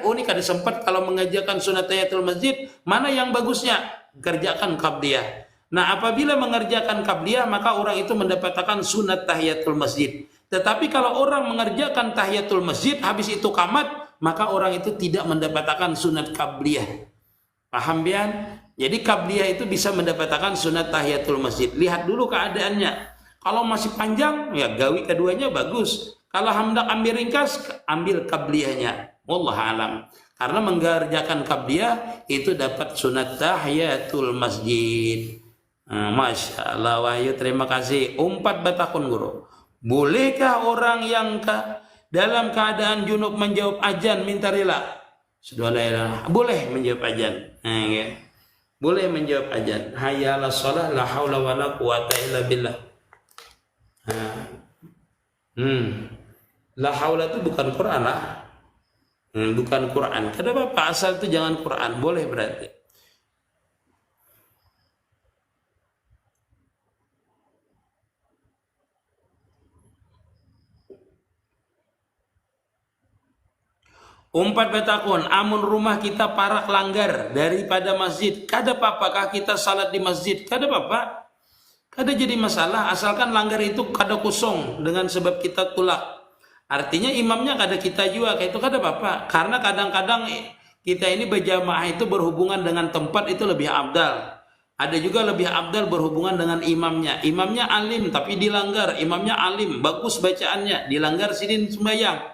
oh ini kada sempat kalau mengerjakan sunat tahiyatul masjid, mana yang bagusnya? Kerjakan qabliyah. Nah, apabila mengerjakan qabliyah, maka orang itu mendapatkan sunat tahiyatul masjid. Tetapi kalau orang mengerjakan tahiyatul masjid, habis itu qamat, maka orang itu tidak mendapatkan sunat qabliyah. Paham bian? Jadi qabliyah itu bisa mendapatkan sunat tahiyatul masjid. Lihat dulu keadaannya. Kalau masih panjang, ya gawi keduanya bagus. Kalau hendak ambil ringkas, ambil qabliyahnya. Wallahu alam. Karena mengerjakan qabliyah itu dapat sunat tahiyatul masjid. Masya Allah, Wahyu, terima kasih. Umpat batakun guru. Bolehkah orang yang dalam keadaan junub menjawab azan minta rela? Sudah, boleh menjawab azan. Ya. Boleh menjawab azan. Hayya 'alas shalah, la haula wala quwata illa billah. La haula itu bukan Quran lah. Bukan Quran. Kenapa Pak asal itu jangan Quran? Boleh berarti. Umpat betakun, amun rumah kita parak langgar daripada masjid, kada apa-apakah kita salat di masjid? Kada apa-apa. Kada jadi masalah, asalkan langgar itu kada kosong dengan sebab kita tulak. Artinya imamnya kada kita juga, kayak itu kada apa-apa. Karena kadang-kadang kita ini berjamaah itu berhubungan dengan tempat itu lebih abdal. Ada juga lebih abdal berhubungan dengan imamnya. Imamnya alim tapi dilanggar, imamnya alim, bagus bacaannya, dilanggar sidin sembahyang.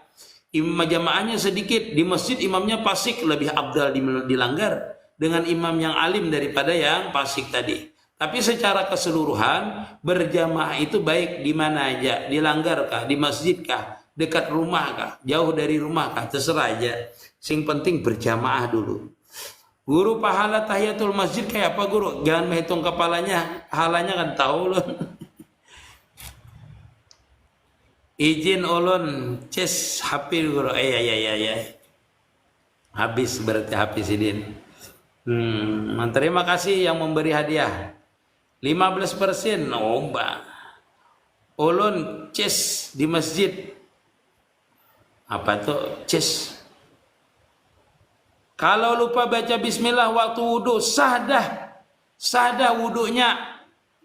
Imam jamaahnya sedikit, di masjid imamnya fasik, lebih abdal dilanggar dengan imam yang alim daripada yang fasik tadi. Tapi secara keseluruhan berjamaah itu baik di mana aja, dilanggarkah, di masjidkah, dekat rumahkah, jauh dari rumahkah, terserah aja. Sing penting berjamaah dulu. Guru, pahala tahiyatul masjid kayak apa guru? Jangan menghitung kepalanya, pahalanya kan tahu loh. Izin ulun ces hafir guru. Ya. Habis berarti habis izin. Terima kasih yang memberi hadiah. 15%. Oh, Mbak. Ulun ces di masjid. Apa tuh ces? Kalau lupa baca bismillah waktu wudu, sah dah wudunya.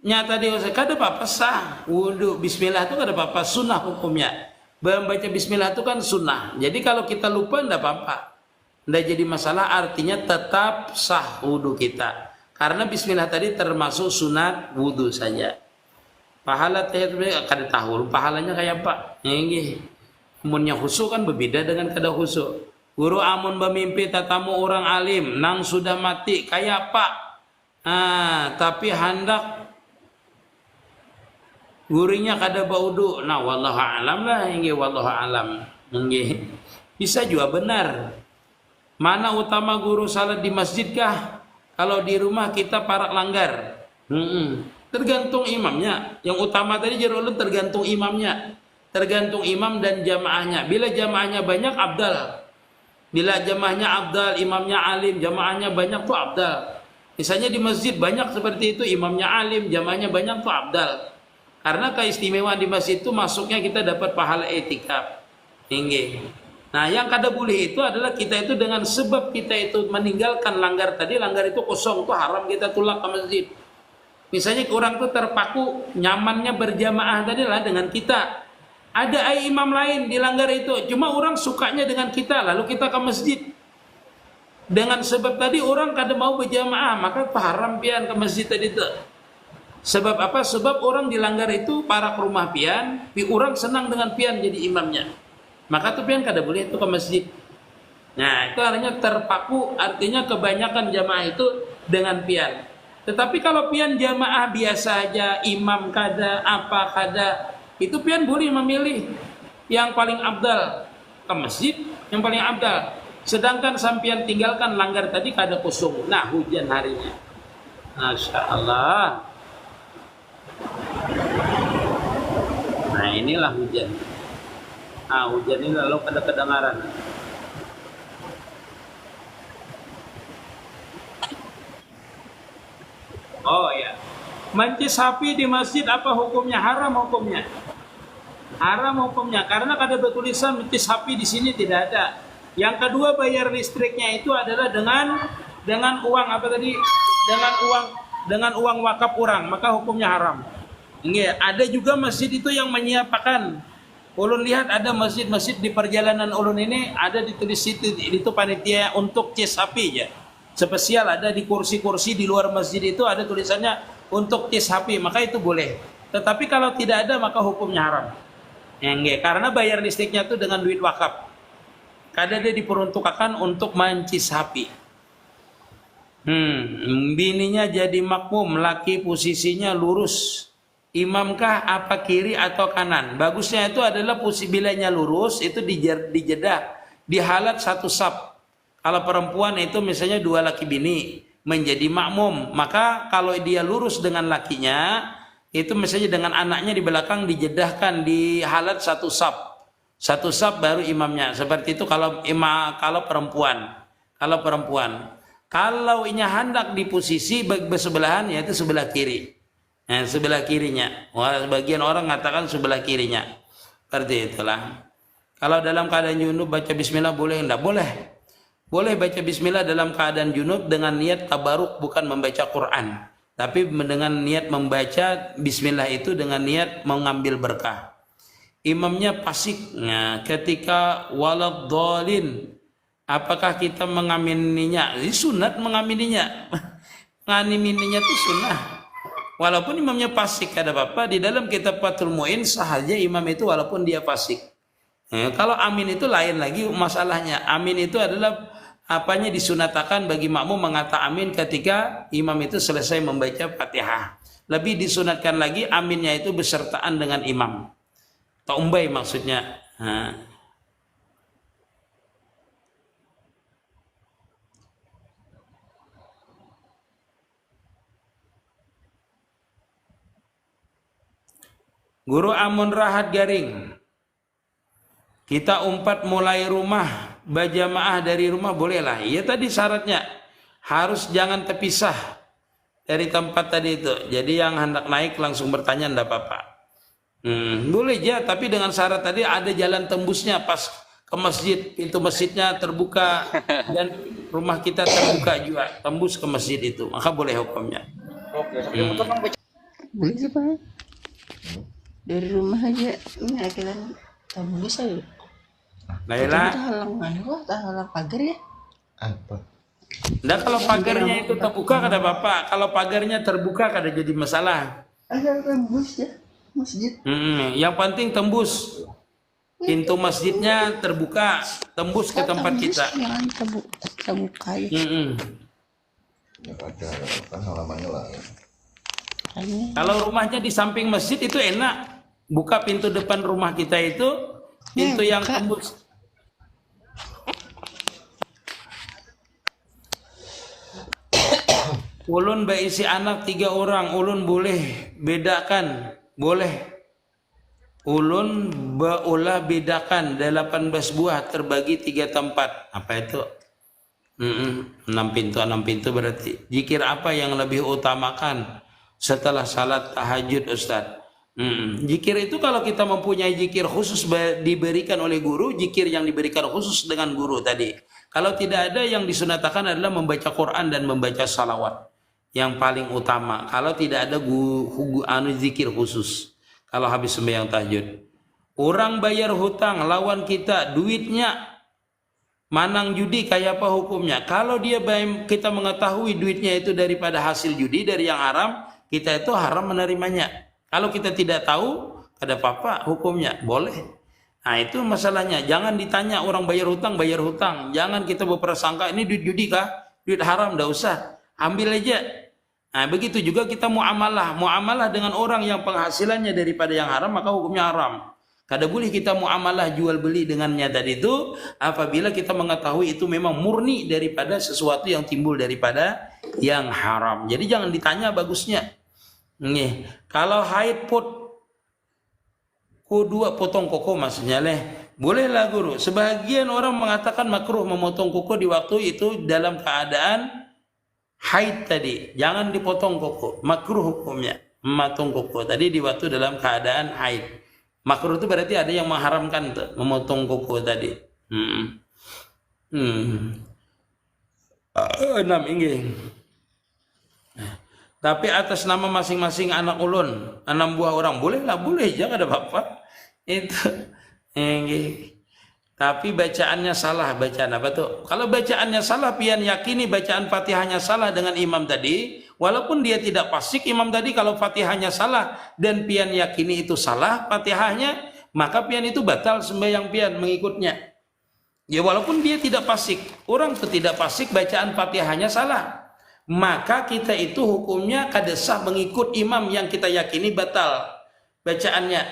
Nyata dia kada apa-apa sah wudu bismillah itu kada apa-apa, sunnah hukumnya. Membaca bismillah itu kan sunnah. Jadi kalau kita lupa ndak apa-apa. Ndak jadi masalah, artinya tetap sah wudu kita. Karena bismillah tadi termasuk sunat wudu saja. Pahala tahiyatul kada tahu pahalanya kayak apa. Nggih. Amunnya khusyuk kan berbeda dengan kada khusyuk. Guru amun bermimpi tatamu orang alim nang sudah mati kayak apa? Tapi hendak gurinya kada baudu. Nah, wallahu alam lah, nggih, wallahu alam. Nggih. Bisa juga benar. Mana utama guru salat di masjid kah? Kalau di rumah kita parak langgar. Tergantung imamnya. Yang utama tadi jarulun tergantung imamnya. Tergantung imam dan jamaahnya. Bila jamaahnya banyak abdal. Bila jamaahnya abdal, imamnya alim, jamaahnya banyak tuh abdal. Misalnya di masjid banyak seperti itu, imamnya alim, jamaahnya banyak tuh abdal. Karena keistimewaan di masjid itu masuknya kita dapat pahala etikaf. Tinggi. Nah, yang kada boleh itu adalah kita itu dengan sebab kita itu meninggalkan langgar tadi, langgar itu kosong, itu haram kita tulak ke masjid. Misalnya orang itu terpaku nyamannya berjamaah tadi lah dengan kita. Ada imam lain di langgar itu, cuma orang sukanya dengan kita, lalu kita ke masjid. Dengan sebab tadi orang kada mau berjamaah, maka haram pian ke masjid tadi itu. Sebab apa? Sebab orang dilanggar itu para ke rumah pian, orang senang dengan pian jadi imamnya. Maka tuh pian kada boleh itu ke masjid. Nah, itu artinya terpaku, artinya kebanyakan jamaah itu dengan pian. Tetapi kalau pian jamaah biasa aja, imam kada, apa kada, itu pian boleh memilih yang paling abdal ke masjid, yang paling abdal. Sedangkan sampian tinggalkan langgar tadi kada kosong. Nah, hujan harinya. Masya Allah. Nah, inilah hujan. Hujan ini lalu kada kedengaran. Oh ya, mancis sapi di masjid apa hukumnya? Haram hukumnya. Haram hukumnya karena ada bertulisan sapi di sini tidak ada. Yang kedua bayar listriknya itu adalah dengan uang apa tadi? Dengan uang wakaf orang, maka hukumnya haram. Nggih, ada juga masjid itu yang menyiapkan. Ulun lihat ada masjid-masjid di perjalanan ulun ini ada ditulis itu panitia untuk cis sapi ya. Spesial ada di kursi-kursi di luar masjid itu ada tulisannya untuk cis sapi, maka itu boleh. Tetapi kalau tidak ada maka hukumnya haram. Nggih, karena bayar listriknya itu dengan duit wakaf. Kadang dia diperuntukkan untuk mancis sapi. Bininya jadi makmum, laki posisinya lurus. Imamkah apa kiri atau kanan? Bagusnya itu adalah posisi bilanya lurus, itu dijedah, dihalat satu saf. Kalau perempuan itu misalnya dua laki bini menjadi makmum, maka kalau dia lurus dengan lakinya, itu misalnya dengan anaknya di belakang dijedahkan, dihalat satu saf. Satu saf baru imamnya. Seperti itu kalau perempuan. Kalau ini hendak di posisi bersebelahan yaitu sebelah kiri. Sebelah kirinya. Sebagian orang mengatakan sebelah kirinya. Seperti itulah. Kalau dalam keadaan junub baca bismillah boleh enggak? Boleh. Boleh baca bismillah dalam keadaan junub dengan niat tabaruk, bukan membaca Quran. Tapi dengan niat membaca bismillah itu dengan niat mengambil berkah. Imamnya fasik. Nah, ketika waladhdallin, apakah kita mengamininya? Ini sunat mengamininya. Mengamininya itu sunnah. Walaupun imamnya fasik, ada apa? Di dalam kitab Fathul Mu'in sahaja imam itu walaupun dia fasik. Kalau amin itu lain lagi masalahnya. Amin itu adalah apanya disunatakan bagi makmum mengata amin ketika imam itu selesai membaca Fatihah. Lebih disunatkan lagi aminnya itu besertaan dengan imam. Taumbai maksudnya. Guru amun rahat garing. Kita umpat mulai rumah, berjamaah dari rumah bolehlah. Iya tadi syaratnya harus jangan terpisah dari tempat tadi itu. Jadi yang hendak naik langsung bertanya enggak apa-apa. Boleh ya, tapi dengan syarat tadi ada jalan tembusnya pas ke masjid, pintu masjidnya terbuka dan rumah kita terbuka juga, tembus ke masjid itu, maka boleh hukumnya. Boleh sih Pak. Dari rumah aja ini akhirnya tembus aja. Laila. Tak halang pagar ya. Apa? Nah kalau pagarnya itu terbuka kada bapak, kalau pagarnya terbuka kada jadi masalah. Ada tembus ya masjid. Yang penting tembus. Pintu masjidnya terbuka, tembus ke tempat kita. Jangan terbuka ya. Ya ada kan halamannya lah. Kalau rumahnya di samping masjid itu enak. Buka pintu depan rumah kita itu, pintu yang tembus. Ulun berisi anak 3 orang, ulun boleh bedakan, boleh. Ulun berulah bedakan 18 buah terbagi 3 tempat. Apa itu? 6 pintu berarti. Zikir apa yang lebih utamakan setelah salat tahajud Ustaz? Zikir itu kalau kita mempunyai zikir khusus diberikan oleh guru, zikir yang diberikan khusus dengan guru tadi. Kalau tidak ada, yang disunatakan adalah membaca Quran dan membaca salawat yang paling utama. Kalau tidak ada zikir khusus, kalau habis sembahyang tahajud. Orang bayar hutang lawan kita, duitnya manang judi, kayak apa hukumnya? Kalau kita mengetahui duitnya itu daripada hasil judi, dari yang haram, kita itu haram menerimanya. Kalau kita tidak tahu, ada apa-apa hukumnya, boleh. Nah itu masalahnya, jangan ditanya orang bayar hutang. Jangan kita berprasangka ini duit judi kah? Duit haram, enggak usah. Ambil aja. Nah begitu juga kita muamalah dengan orang yang penghasilannya daripada yang haram, maka hukumnya haram. Kada boleh kita muamalah jual beli dengannya tadi itu apabila kita mengetahui itu memang murni daripada sesuatu yang timbul daripada yang haram. Jadi jangan ditanya bagusnya. Nih, kalau haid dua potong koko maksudnya bolehlah guru. Sebagian orang mengatakan makruh memotong koko di waktu itu dalam keadaan haid tadi. Jangan dipotong koko, makruh hukumnya memotong koko tadi di waktu dalam keadaan haid. Makruh itu berarti ada yang mengharamkan tuh, memotong kuku tadi. Enam inggih. Tapi atas nama masing-masing anak ulun, 6 buah orang, boleh lah, boleh, jangan ada apa-apa. Itu inggih. Tapi bacaannya salah, bacaan apa tuh? Kalau bacaannya salah, pian yakini bacaan Fatihahnya salah dengan imam tadi, walaupun dia tidak fasik imam tadi, kalau Fatihahnya salah dan pian yakini itu salah Fatihahnya, maka pian itu batal sembahyang pian mengikutnya. Ya walaupun dia tidak fasik, orang itu tidak fasik bacaan Fatihahnya salah, maka kita itu hukumnya kadesah mengikut imam yang kita yakini batal bacaannya.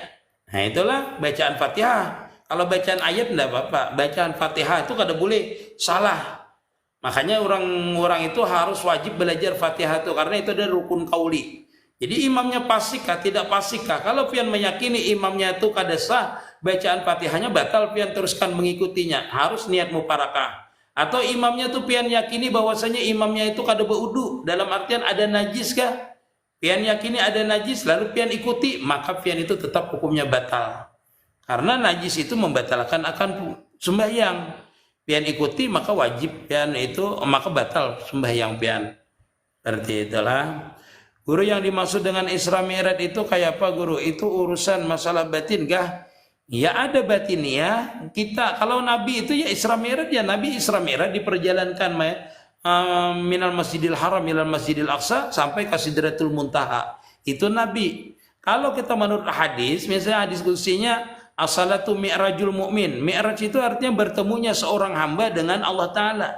Nah itulah bacaan Fatihah. Kalau bacaan ayat tidak apa-apa, bacaan Fatihah itu kada boleh salah. Makanya orang-orang itu harus wajib belajar Fatihah itu, karena itu ada rukun kauli. Jadi imamnya pasikah, tidak pasikah. Kalau pian meyakini imamnya itu kada sah, bacaan Fatihahnya batal, pian teruskan mengikutinya. Harus niat muparakah. Atau imamnya tuh pian yakini bahwasanya imamnya itu kada berwudu, dalam artian ada najis kah? Pian yakini ada najis, lalu pian ikuti, maka pian itu tetap hukumnya batal. Karena najis itu membatalkan akan sembahyang. Pian ikuti maka wajib pian itu, maka batal sembahyang pian. Berarti itulah. Guru, yang dimaksud dengan Isra Mi'raj itu kayak apa guru? Itu urusan masalah batin kah? Ya ada batin ya. Kita kalau Nabi itu ya Isra Mi'raj, ya Nabi Isra Mi'raj diperjalankan minal Masjidil Haram ilal Masjidil Aqsa sampai ke Sidratul Muntaha. Itu Nabi. Kalau kita menurut hadis, misalnya diskusinya as-salatu mi'rajul mu'min. Mi'raj itu artinya bertemunya seorang hamba dengan Allah Ta'ala.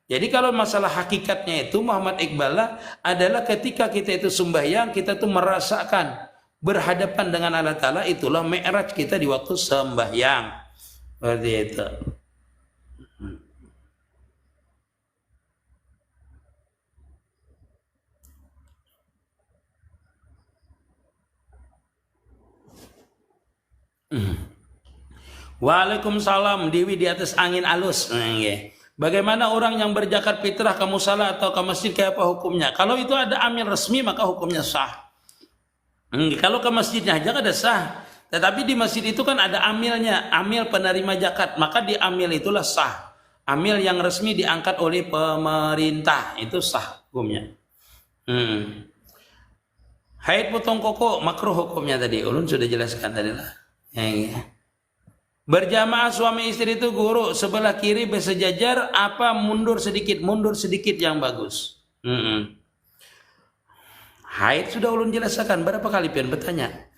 Jadi kalau masalah hakikatnya itu Muhammad Iqbal adalah ketika kita itu sembahyang, kita tuh merasakan berhadapan dengan Allah Ta'ala, itulah mi'raj kita di waktu sembahyang. Seperti itu. Waalaikumsalam. Dewi di atas angin alus. Bagaimana orang yang berzakat fitrah ke musala atau ke masjid, kayak apa hukumnya? Kalau itu ada amil resmi maka hukumnya sah. Kalau ke masjidnya aja kada sah. Tetapi di masjid itu kan ada amilnya, amil penerima zakat, maka di amil itulah sah. Amil yang resmi diangkat oleh pemerintah itu sah hukumnya. Haid potong koko makruh hukumnya tadi. Ulun sudah jelaskan tadi lah. Berjamaah suami istri itu guru, sebelah kiri bersejajar apa mundur sedikit? Mundur sedikit yang bagus. Haid sudah ulun jelaskan. Berapa kali pian bertanya?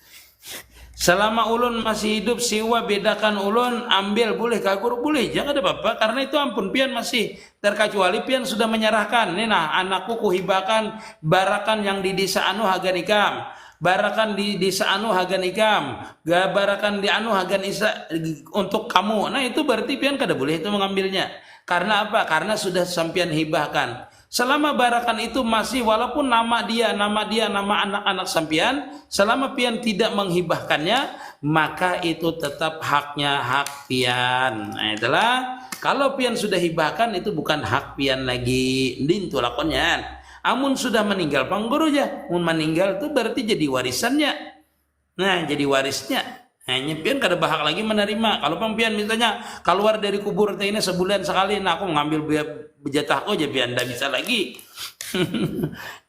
Selama ulun masih hidup, siwa bedakan ulun ambil, boleh kah guru? Boleh, jangan ada apa-apa, karena itu ampun pian masih terkecuali pian sudah menyerahkan. Nih nah, anakku kuhibakan barakan yang di desa anu hagan ikam, barakan di desa anu hagan ikam, barakan di anu hagan isa untuk kamu. Nah itu berarti pian kada boleh itu mengambilnya. Karena apa? Karena sudah sampian hibahkan. Selama barakan itu masih, walaupun nama anak-anak sampian, selama pian tidak menghibahkannya, maka itu tetap haknya hak pian. Nah itulah, kalau pian sudah hibahkan itu bukan hak pian lagi. Dintu lakonnya. Amun sudah meninggal pangguru aja. Amun meninggal itu berarti jadi warisannya. Nah jadi warisnya. Hanya pian kada bahak lagi menerima. Kalau pian misalnya keluar dari kubur ini sebulan sekali, nah aku ngambil bejatahku aja pian, tidak bisa lagi.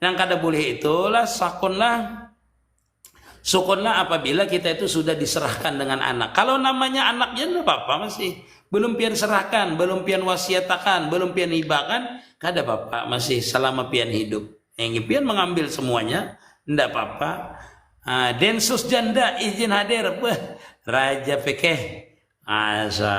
Yang kada boleh itulah sukunlah apabila kita itu sudah diserahkan dengan anak. Kalau namanya anaknya tidak apa-apa masih. Belum pian serahkan, belum pian wasiatakan, belum pian hibahkan, kada apa-apa masih selama pian hidup. Yang pian mengambil semuanya, tidak apa-apa. Densus janda izin hadir, Raja Fikih asa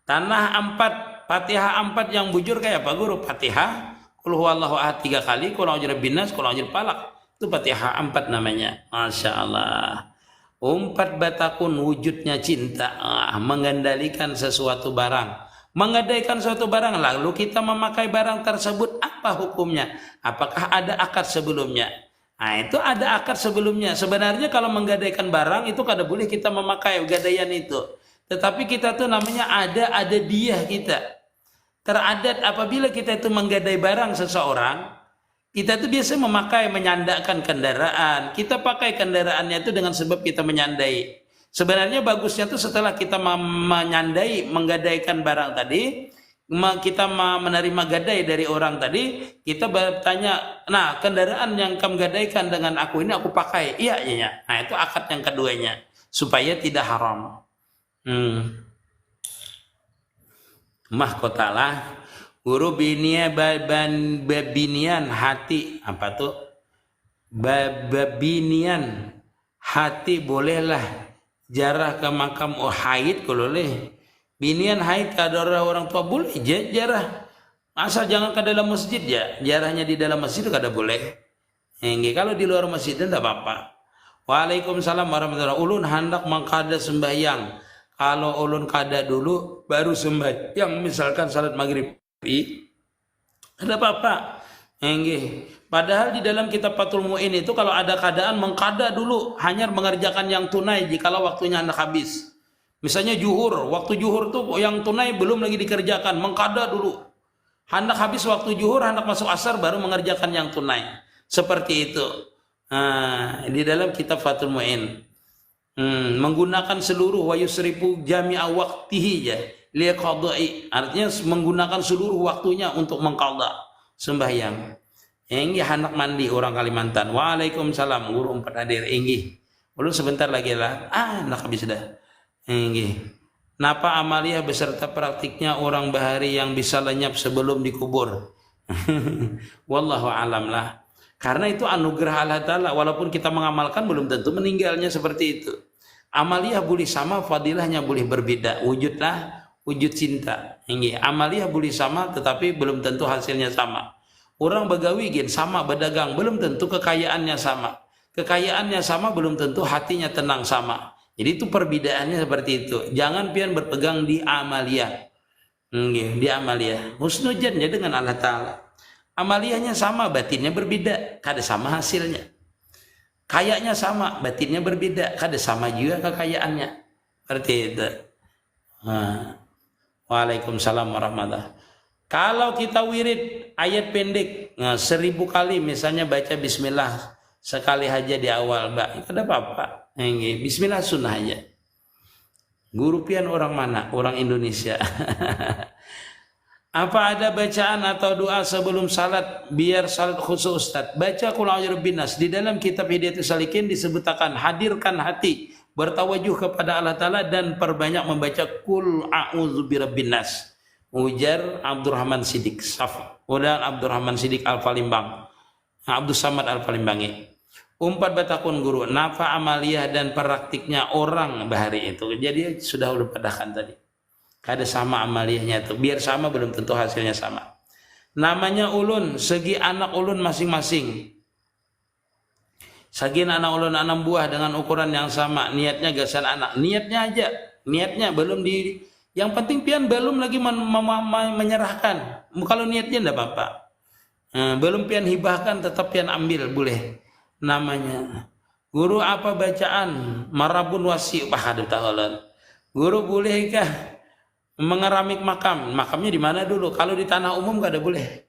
tanah 4, Fatihah 4 yang bujur kayak apa guru? Fatihah qul huwallahu ahad 3 kali, qul a'udzu birabbin-nas, qul a'udzu falaq. Itu Fatihah 4 namanya. Masya Allah. 4 batakun wujudnya cinta, mengendalikan sesuatu barang, menggadaikan suatu barang, lalu kita memakai barang tersebut, apa hukumnya? Apakah ada akad sebelumnya? Nah itu ada akad sebelumnya. Sebenarnya kalau menggadaikan barang itu kada boleh kita memakai gadaian itu. Tetapi kita tuh namanya ada diah kita. Teradat apabila kita itu menggadai barang seseorang, kita tuh biasa memakai, menyandakan kendaraan. Kita pakai kendaraannya itu dengan sebab kita menyandai. Sebenarnya bagusnya tuh setelah kita menyandai, menggadaikan barang tadi, kita menerima gadai dari orang tadi, kita bertanya, nah kendaraan yang kamu gadaikan dengan aku ini aku pakai, iya iya. Nah itu akad yang keduanya, supaya tidak haram. Mahkota lah, guru babinian hati, apa tuh? Babinian hati bolehlah jarah ke makam haid kalau boleh. Binian haid kada orang tua boleh jarah. Asal jangan ke dalam masjid ya. Jarahnya di dalam masjid kada boleh. Kalau di luar masjid tidak apa-apa. Waalaikumsalam warahmatullahi wabarakatuh. Ulun hendak mengkada sembahyang. Kalau ulun kada dulu baru sembahyang, misalkan salat maghrib, ada apa-apa. Padahal di dalam kitab Fathul Mu'in itu kalau ada keadaan mengkada dulu, hanya mengerjakan yang tunai jikalau waktunya hendak habis. Misalnya juhur, waktu juhur tuh yang tunai belum lagi dikerjakan, mengkada dulu. Hendak habis waktu juhur, hendak masuk asar baru mengerjakan yang tunai. Seperti itu. Di dalam kitab Fathul Mu'in. Menggunakan seluruh wa yusrifu jami'a waqtihi ya liqada'i. Artinya menggunakan seluruh waktunya untuk mengqadha sembahyang. Enggih anak mandi orang Kalimantan. Waalaikumsalam guru 4 hadir. Enggih. Belum sebentar lagi lah. Nak habis dah. Enggih. Napa amalia beserta praktiknya orang bahari yang bisa lenyap sebelum dikubur? Wallahu alam lah. Karena itu anugerah Allah Ta'ala. Walaupun kita mengamalkan belum tentu meninggalnya seperti itu. Amalia boleh sama, fadilahnya boleh berbeda. Wujudlah wujud cinta. Enggih. Amalia boleh sama tetapi belum tentu hasilnya sama. Orang begawi sama berdagang belum tentu kekayaannya sama. Kekayaannya sama belum tentu hatinya tenang sama. Jadi itu perbedaannya seperti itu. Jangan pian berpegang di amalia. Di amalia. Husnudzan ya dengan Allah Ta'ala. Amaliyahnya sama, batinnya berbeda, kada sama hasilnya. Kayaknya sama, batinnya berbeda, kada sama juga kekayaannya. Seperti itu. Waalaikumsalam warahmatullahi wabarakatuh. Kalau kita wirid ayat pendek 1000 kali, misalnya baca bismillah sekali aja di awal, Mbak, itu ada apa-apa. Bismillah sunnah aja. Guru pian orang mana? Orang Indonesia. Apa ada bacaan atau doa sebelum salat biar salat khusus Ustaz? Baca qul a'udzu binnas. Di dalam kitab Hidayatus Salikin disebutkan hadirkan hati, bertawajuh kepada Allah Ta'ala dan perbanyak membaca qul a'udzu birabbinnas. Ujar Abdurrahman Siddiq Udang Abdurrahman Siddiq Al-Palimbang, Abdus Samad Al-Palimbangi. Umpat batakun guru, nafa amaliyah dan praktiknya orang bahari itu. Jadi sudah padahkan tadi. Kada sama amaliyahnya itu. Biar sama belum tentu hasilnya sama. Namanya ulun, segi anak ulun masing-masing. Segi anak ulun 6 buah dengan ukuran yang sama. Niatnya gasan anak. Niatnya aja. Niatnya belum di... Yang penting pian belum lagi menyerahkan. Kalau niatnya tidak apa-apa. Belum pian hibahkan tetap pian ambil boleh. Namanya. Guru apa bacaan? Marabun wasi' bahadu ta'ala. Guru bolehkah mengeramik makam? Makamnya di mana dulu? Kalau di tanah umum gak ada boleh.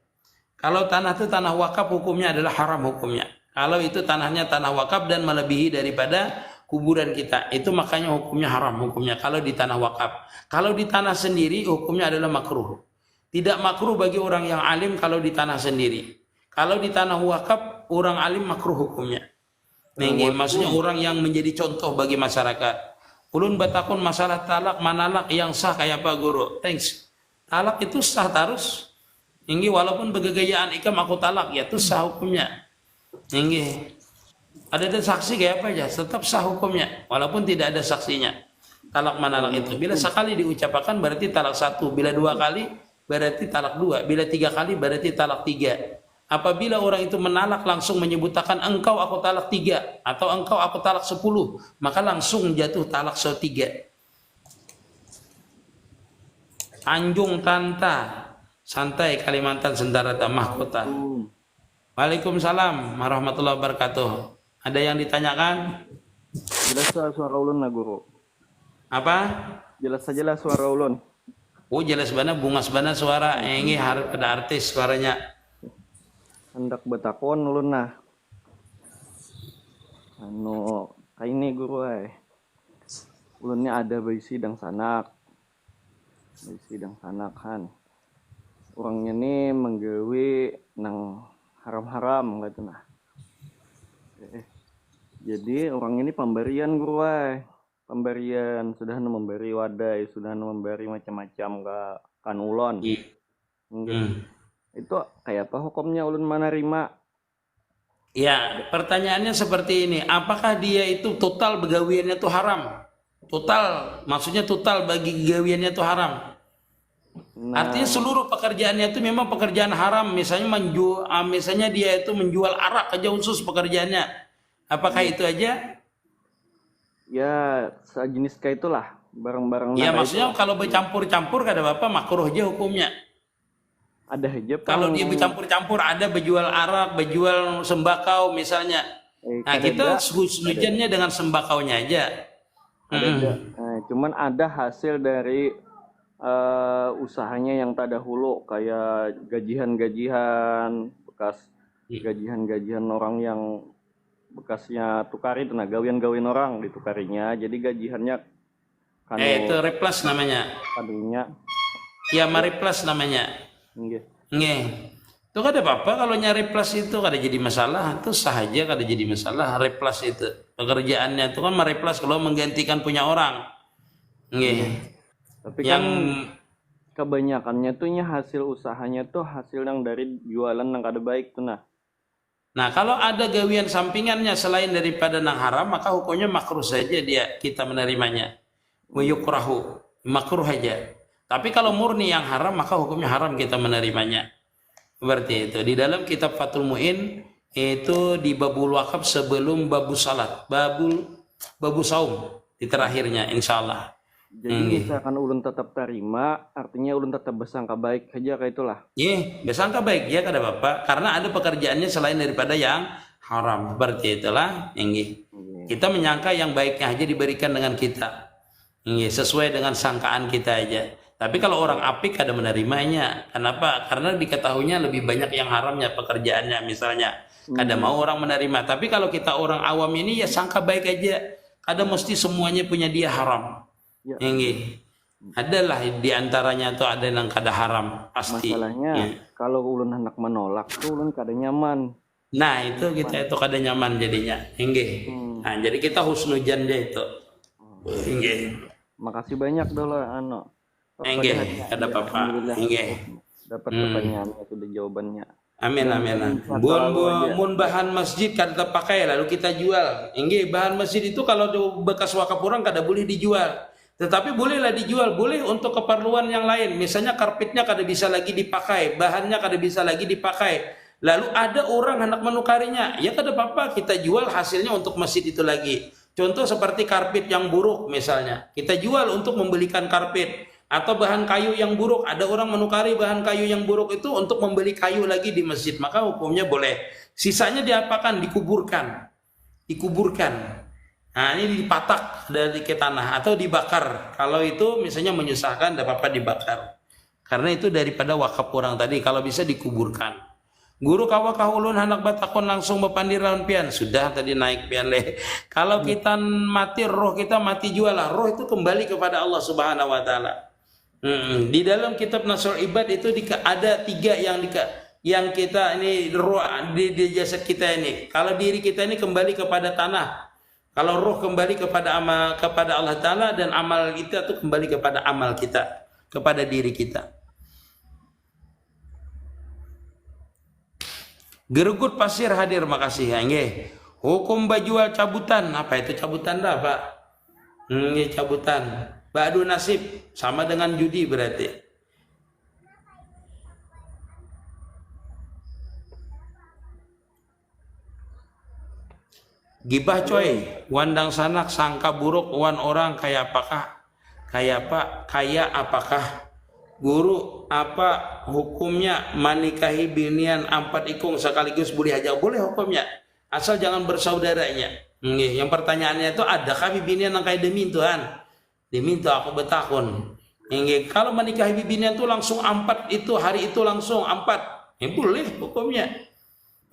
Kalau tanah itu tanah wakaf hukumnya adalah haram hukumnya. Kalau itu tanahnya tanah wakaf dan melebihi daripada kuburan kita, itu makanya hukumnya haram hukumnya kalau di tanah wakaf. Kalau di tanah sendiri hukumnya adalah makruh. Tidak makruh bagi orang yang alim kalau di tanah sendiri. Kalau di tanah wakaf orang alim makruh hukumnya. Maksudnya orang yang menjadi contoh bagi masyarakat. Ulun batakun masalah talak manalak yang sah kayak apa guru? Thanks. Talak itu sah terus. Walaupun bergegayaan ikam aku talak ya itu sah hukumnya. Ada saksi kayak apa aja, tetap sah hukumnya, walaupun tidak ada saksinya. Talak manalak itu, bila sekali diucapkan berarti talak 1, bila 2 kali berarti talak 2, bila 3 kali berarti talak 3. Apabila orang itu menalak langsung menyebutkan engkau aku talak 3 atau engkau aku talak 10, maka langsung jatuh talak 3. Anjung Tanta, santai Kalimantan Sendara Mahkota. Waalaikumsalam warahmatullahi wabarakatuh. Ada yang ditanyakan? Jelas suara ulun lah guru. Apa? Jelas sajalah suara ulun. Oh jelas banget, bungas banget suara. Ini harus ada artis suaranya. Hendak betakon ulun nah. Kayak ini guru ay. ulunnya ada bayi sidang sanak. Bayi sidang sanak kan. Orangnya nih menggawe nang haram-haram gitu nah. Jadi orang ini pemberian guru ay. Pemberian sudah memberi wadai, sudah memberi macam-macam kan ulon. Itu kayak apa hukumnya ulun menerima? Ya, pertanyaannya seperti ini. Apakah dia itu total begawiannya itu haram? Total, maksudnya total bagi gawiannya itu haram. Artinya seluruh pekerjaannya itu memang pekerjaan haram. Misalnya misalnya dia itu menjual arak aja khusus pekerjaannya. Apakah itu aja? Ya, sejenis kayak itulah barang-barang. Ya, maksudnya kalau bercampur-campur kada apa makruh aja hukumnya. Ada aja Kalau dia bercampur-campur, ada berjual arak, berjual sembakau misalnya. Nah, kita husnujannya dengan sembakaunya aja. Cuman ada hasil dari usahanya yang tadahulu kayak gajian-gajian bekas, gajian-gajian orang yang bekasnya tukari itu, nah gawian-gawian orang ditukarinya, jadi gajiannya kan itu replas namanya. Tadinya Ya, mariplas namanya. Nggih. Itu kada apa-apa kalau nyari plus itu kada jadi masalah, itu sah aja kada jadi masalah. Replas itu pekerjaannya itu kan mereplas kalau menggantikan punya orang. Nggih. Tapi yang kan kebanyakannya tuh hasil usahanya tuh hasil yang dari jualan yang kada baik tuh nah. Nah, kalau ada gawian sampingannya selain daripada nang haram, maka hukumnya makruh saja kita menerimanya. Wa yukrahu, makruh aja. Tapi kalau murni yang haram, maka hukumnya haram kita menerimanya. Berarti itu di dalam kitab Fathul Mu'in itu di babul wakaf sebelum babu salat, babu saum di terakhirnya insyaallah. Jadi misalkan ulun tetap terima, artinya ulun tetap bersangka baik aja kayak itulah. Iya, bersangka baik ya kada apa-apa, karena ada pekerjaannya selain daripada yang haram. Seperti itulah, kita menyangka yang baiknya aja diberikan dengan kita. Sesuai dengan sangkaan kita aja. Tapi kalau orang apik kada menerimanya. Kenapa? Karena diketahuinya lebih banyak yang haramnya pekerjaannya misalnya. Kada mau orang menerima. Tapi kalau kita orang awam ini ya sangka baik aja. Kada mesti semuanya punya dia haram. Ya. Adalah diantaranya tuh ada yang kada haram pasti. Masalahnya kalau ulun hendak menolak tuh ulun kada nyaman. Nah itu kita itu kada nyaman jadinya. Nah jadi kita husnujan dia itu. Makasih banyak dulu kada apa-apa. Dapat pertanyaannya sudah jawabannya. Amin. Mun bahan masjid kada terpakai lalu kita jual. Bahan masjid itu kalau bekas wakaf orang kada boleh dijual. Tetapi bolehlah dijual, boleh untuk keperluan yang lain. Misalnya karpetnya kada bisa lagi dipakai, bahannya kada bisa lagi dipakai. Lalu ada orang hendak menukarinya, ya kada apa-apa kita jual hasilnya untuk masjid itu lagi. Contoh seperti karpet yang buruk misalnya, kita jual untuk membelikan karpet. Atau bahan kayu yang buruk, ada orang menukari bahan kayu yang buruk itu untuk membeli kayu lagi di masjid, maka hukumnya boleh. Sisanya diapakan? Dikuburkan. Nah ini dipatak dari ke tanah atau dibakar. Kalau itu misalnya menyusahkan, tidak apa-apa dibakar. Karena itu daripada wakaf orang tadi, kalau bisa dikuburkan. Guru kawakah ulun hendak batakon langsung bepandir lawan pian. Sudah tadi naik pian leh. Kalau kita mati, roh kita mati jualah. Roh itu kembali kepada Allah Subhanahu Wa Taala. Di dalam kitab Nasrul Ibad itu ada 3 yang kita ini roh di jasad kita ini. Kalau diri kita ini kembali kepada tanah. Kalau roh kembali kepada Allah Ta'ala, dan amal kita itu kembali kepada amal kita, kepada diri kita. Gerugut pasir hadir, makasih. Hukum bajual cabutan, apa itu cabutan dah Pak? Cabutan. Ba'du nasib, sama dengan judi berarti. Gibah coy, wandang sanak sangka buruk wan orang kaya apakah? Kaya apakah? Guru, apa hukumnya menikahi binian 4 ikung sekaligus boleh aja? Boleh hukumnya, asal jangan bersaudaranya. Yang pertanyaannya itu, adakah binian yang kayak demi Tuhan? Demi itu aku betakun. Kalau menikahi binian itu langsung 4 itu hari itu langsung 4, boleh hukumnya.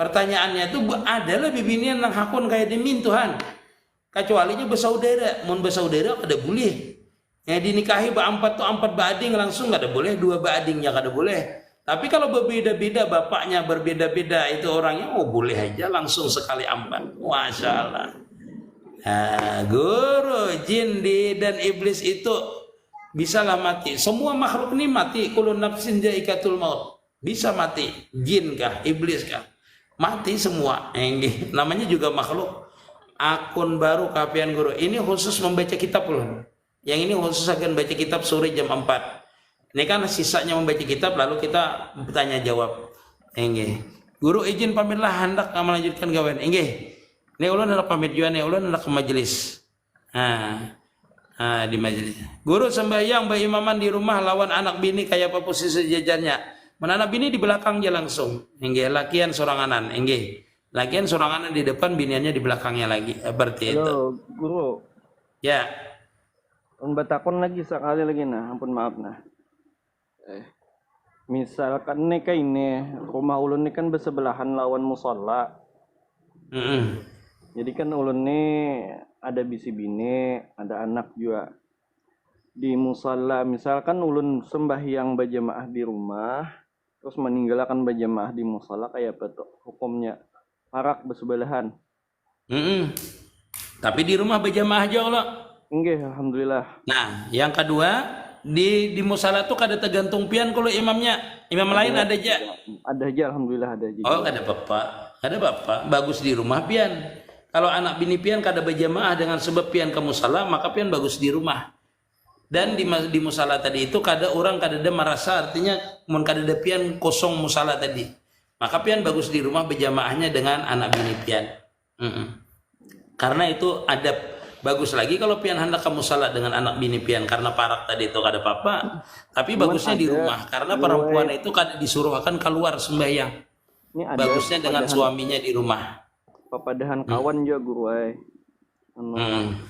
Pertanyaannya itu adalah bibinian yang hakun kayak demi Tuhan. kecualinya bersaudara. Mun bersaudara kada boleh. Dinikahi ba-4 tuh 4 bading langsung kada boleh, 2 badingnya kada boleh. Tapi kalau berbeda-beda bapaknya berbeda-beda itu orangnya, boleh aja langsung sekali 4. Masya Allah. Guru, jin dan iblis itu bisalah mati. Semua makhluk ini mati. Kullu nafsin dha'iqatul maut. Bisa mati. Jin kah, iblis kah? Mati semua. Namanya juga makhluk. Akun baru kapian guru. Ini khusus membaca kitab loh. Yang ini khusus akan baca kitab sore jam 4. Ini kan sisanya membaca kitab lalu kita bertanya jawab. Guru izin pamitlah hendak melanjutkan gawean. Ini ulun hendak pamit juga nih, ulun hendak ke majelis. Di majelis. Guru sembahyang berimaman di rumah lawan anak bini kayak apa posisi sejajarnya. Mana anak bini di belakang dia langsung. Lakian soranganan. Lakian soranganan di depan, biniannya di belakangnya lagi. Seperti itu. Halo, guru. Ya. Batakon lagi sekali lagi ampun maaf misalkan nih kayak ini rumah ulun ini kan bersebelahan lawan musola. Jadi kan ulun nih ada bisi bini, ada anak juga di musola. Misalkan ulun sembahyang berjamaah di rumah, terus meninggalkan berjamaah di musola, kayak apa tuh hukumnya? Parak bersebelahan. Tapi di rumah berjamaah aja Allah. Enggak, alhamdulillah. Nah, yang kedua di musala tuh kada tergantung pian kalau imamnya. Imam lain ada aja. Ada aja, alhamdulillah ada aja. Kada apa-apa. Bagus di rumah pian. Kalau anak bini pian kada berjamaah dengan sebab pian ke musala, maka pian bagus di rumah. Dan di musala tadi itu kada ada merasa, artinya mun kada ada pian kosong musala tadi. Maka pian bagus di rumah berjamaahnya dengan anak bini pian. Karena itu adab. Bagus lagi kalau pian hendak kamu salat dengan anak bini pian, karena parak tadi itu kada apa-apa. Tapi bagusnya di rumah karena perempuan itu kada disuruh akan keluar sembahyang. Bagusnya dengan suaminya di rumah. Papadahan kawan juga guru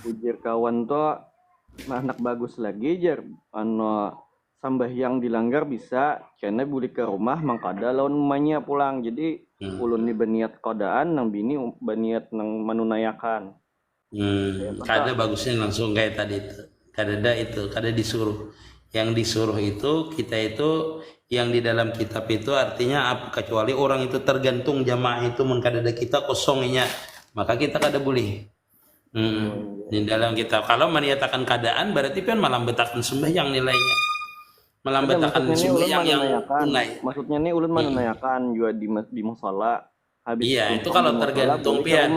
ujar kawan tuh anak bagus lagi jar sambahyang dilanggar bisa karena boleh ke rumah mangkada lawan emaknya pulang. Jadi ulun ni berniat kodaan nang bini berniat nang menunayakan. Kada bagusnya langsung kayak tadi itu. Kada disuruh. Yang disuruh itu kita itu yang di dalam kitab itu artinya apa, kecuali orang itu tergantung jamaah itu mun kada ada kita kosongnya, maka kita kada boleh. Di dalam kitab kalau menyatakan keadaan berarti kan melambetakan sembahyang nilainya. Melambetakan sembahyang yang tunai. Maksudnya nih ulun menanyakan juga di musala habis. Iya, itu kalau tergantung pian.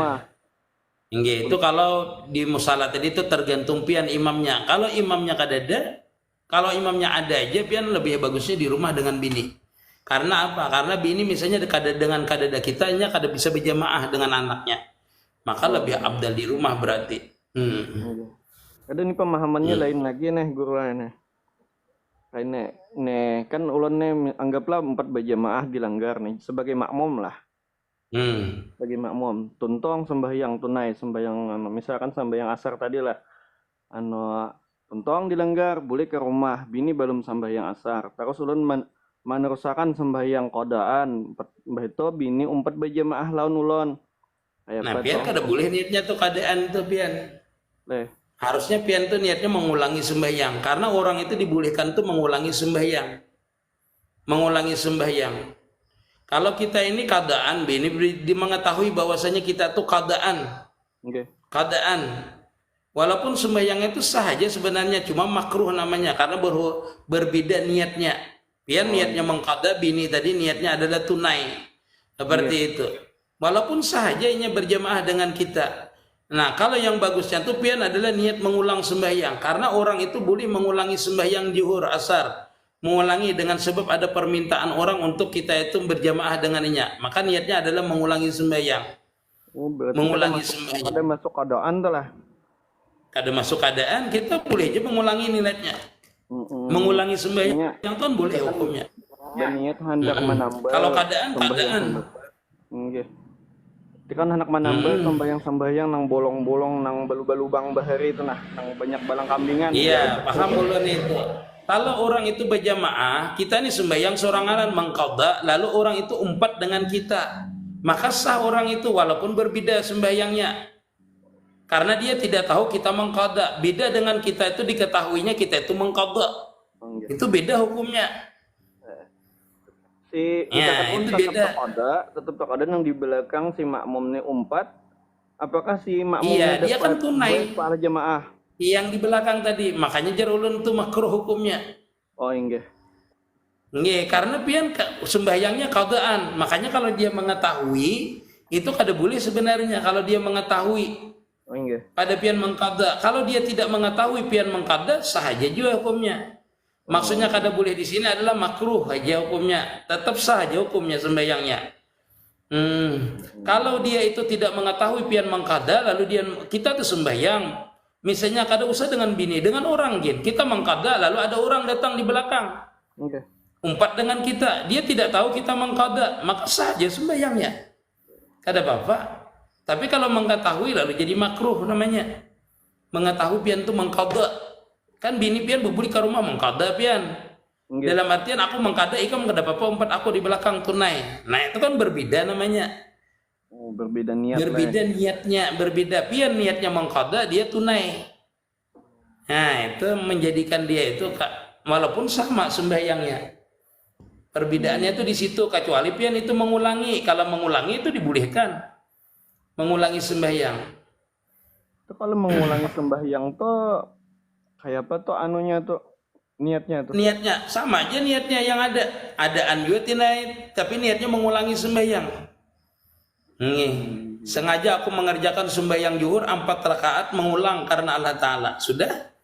Itu kalau di musala tadi itu tergantung pian imamnya. Kalau imamnya kadada, kalau imamnya ada aja pian lebih bagusnya di rumah dengan bini. Karena apa? Karena bini misalnya dengan kadada kitanya kada bisa berjamaah dengan anaknya. Maka lebih abdal di rumah berarti. Ada nih pemahamannya lain lagi nih guru nih. Kayak nih kan ulun nih anggaplah 4 berjamaah dilanggar nih sebagai makmum lah. Bagi makmum, tuntong sembahyang tunai, sembahyang misalkan sembahyang asar tadi lah, tuntong dilanggar, boleh ke rumah, bini belum sembahyang asar, terus ulun menerusakan sembahyang kodaan, mbah itu bini 4 berjamaah lawan ulun. Nah, pian kada boleh niatnya tuh keadaan tuh pian. Harusnya pian tuh niatnya mengulangi sembahyang, karena orang itu dibolehkan tuh mengulangi sembahyang. Kalau kita ini keadaan, bini mengetahui bahwasanya kita tuh keadaan. Keadaan. Walaupun sembahyangnya itu sah aja sebenarnya, cuma makruh namanya karena berbeda niatnya. Pian niatnya mengqada, bini tadi niatnya adalah tunai. Seperti itu. Walaupun sah aja ini berjamaah dengan kita. Nah, kalau yang bagusnya tuh pian adalah niat mengulang sembahyang, karena orang itu boleh mengulangi sembahyang zuhur, asar. Mengulangi dengan sebab ada permintaan orang untuk kita itu berjamaah dengannya, maka niatnya adalah mengulangi sembahyang. Mengulangi sembahyang. Ada masuk keadaan tuh lah. Kada masuk keadaan kita boleh aja mengulangi niatnya. Mengulangi sembahyang yang tuan boleh hukumnya. Dan niat hendak menambah. Kalau keadaan. Itu kan hendak menambah sembahyang nang bolong-bolong nang balu-balubang bahari itu nang banyak balang kambingan. Iya, paham ulun itu. Kalau orang itu berjamaah, kita ini sembahyang sorangan mengqada, lalu orang itu umpat dengan kita, maka sah orang itu walaupun berbeda sembahyangnya. Karena dia tidak tahu kita mengqada. Beda dengan kita itu diketahuinya kita itu mengqada. Itu beda hukumnya. Si Ya, misalkan itu tetap beda. tetap taqada yang di belakang si makmumnya umpat, apakah si Iya, makmumnya dia kan dapat tunai. para jamaah? Yang di belakang tadi, makanya jar ulun itu makruh hukumnya. Oh inggih. Nggih, karena pian sembahyangnya qadaan. Makanya kalau dia mengetahui itu kada boleh sebenarnya kalau dia mengetahui. Oh inggih. Pada pian mengqada. Kalau dia tidak mengetahui pian mengqada sah aja juga hukumnya. Maksudnya kada boleh di sini adalah makruh aja hukumnya. Tetap sah aja hukumnya sembahyangnya. Kalau dia itu tidak mengetahui pian mengqada lalu kita tuh sembahyang. Misalnya kada usah dengan bini, dengan orang gin. Kita mengqada lalu ada orang datang di belakang. Inggih. Umpat dengan kita, dia tidak tahu kita mengqada, maka sah aja sembahyangnya. Kada apa-apa. Tapi kalau mengetahui lalu jadi makruh namanya. Mengetahui pian itu mengqada. Kan bini pian bubuli ke rumah mengqada pian. Inggih. Dalam artian aku mengqada ikam kada apa-apa umpat aku di belakang tunai. Nah, itu kan berbeda namanya. Oh, berbeda niat. Berbeda niatnya, berbeda pian niatnya mengqada, dia tunai. Nah, itu menjadikan dia itu walaupun sama sembahyangnya. Perbedaannya itu di situ, kecuali pian itu mengulangi. Kalau mengulangi itu dibolehkan. Mengulangi sembahyang. Itu kalau mengulangi sembahyang tuh kayak apa tuh anunya tuh niatnya tuh? Niatnya sama aja niatnya yang ada juga tinai, tapi niatnya mengulangi sembahyang. Sengaja aku mengerjakan sembahyang zuhur 4 rakaat mengulang karena Allah Ta'ala. Sudah?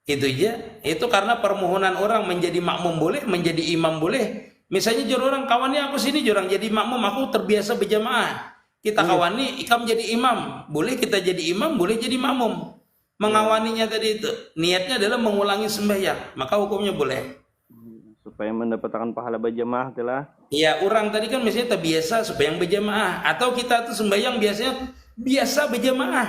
Itu aja. Itu karena permohonan orang menjadi makmum boleh, menjadi imam boleh. Misalnya jur orang kawannya aku sini jurang jadi makmum, aku terbiasa berjamaah. Kita kawani, ikam jadi imam. Boleh kita jadi imam, boleh jadi makmum. Mengawaninya tadi itu. Niatnya adalah mengulangi sembahyang. Maka hukumnya boleh. Supaya mendapatkan pahala berjamaah telah. Ya orang tadi kan misalnya terbiasa sembahyang berjamaah. Atau kita tuh sembahyang biasanya biasa berjamaah.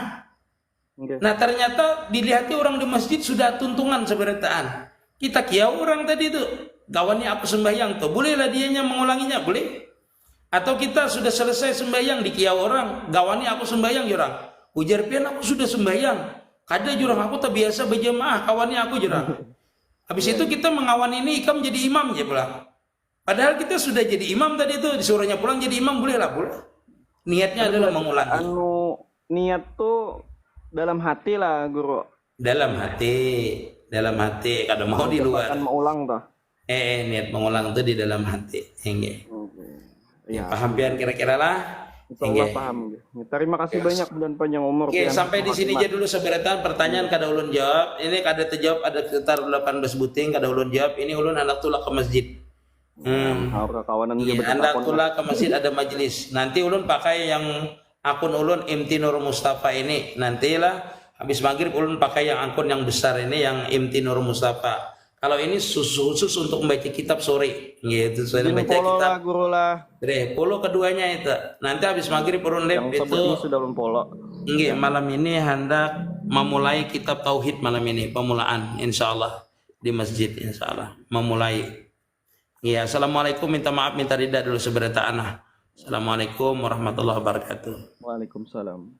Inggih. Nah ternyata dilihatnya orang di masjid sudah tuntungan seberataan. Kita kiau orang tadi itu. Kawannya aku sembahyang tuh. Bolehlah dianya mengulanginya, boleh. Atau kita sudah selesai sembahyang di kiau orang. Kawannya aku sembahyang jurang. Ujar pian aku sudah sembahyang. Kada jurang aku terbiasa berjamaah. Kawannya aku jurang. Habis itu kita mengawan ini ikam jadi imam aja pulang. Padahal kita sudah jadi imam tadi itu. Disuruhnya pulang jadi imam boleh. Niatnya adalah mengulangi. Niat tuh dalam hati lah guru. Dalam hati. Kada mau di luar. Kan mau ulang toh. Niat mengulang itu di dalam hati. Enggak. Ya, Paham pian kira-kira lah. insyaallah paham. Terima kasih banyak dan panjang umur. Oke, pian. sampai di sini aja dulu seberatan pertanyaan kada ulun jawab. Ini kada terjawab ada sekitar 18 buting kada ulun jawab. Ini ulun anak tulah ke masjid. Harus kawanan Iya, juga anak tulah ke masjid ada majelis. Nanti ulun pakai yang akun ulun Imti Nur Mustafa ini. Nantilah habis maghrib ulun pakai yang akun yang besar ini yang Imti Nur Mustafa. Kalau ini khusus untuk membaca kitab sore, gitu. Saya baca kitab. Guru lah. Polo keduanya itu. Nanti habis maghrib urun lab Yang itu. seperti sudah polo. Nggih, malam ini hendak memulai kitab tauhid malam ini pemulaan insyaallah di masjid insyaallah memulai. Iya, assalamualaikum, minta maaf minta ridha dulu sebentar. Assalamualaikum warahmatullahi wabarakatuh. Waalaikumsalam.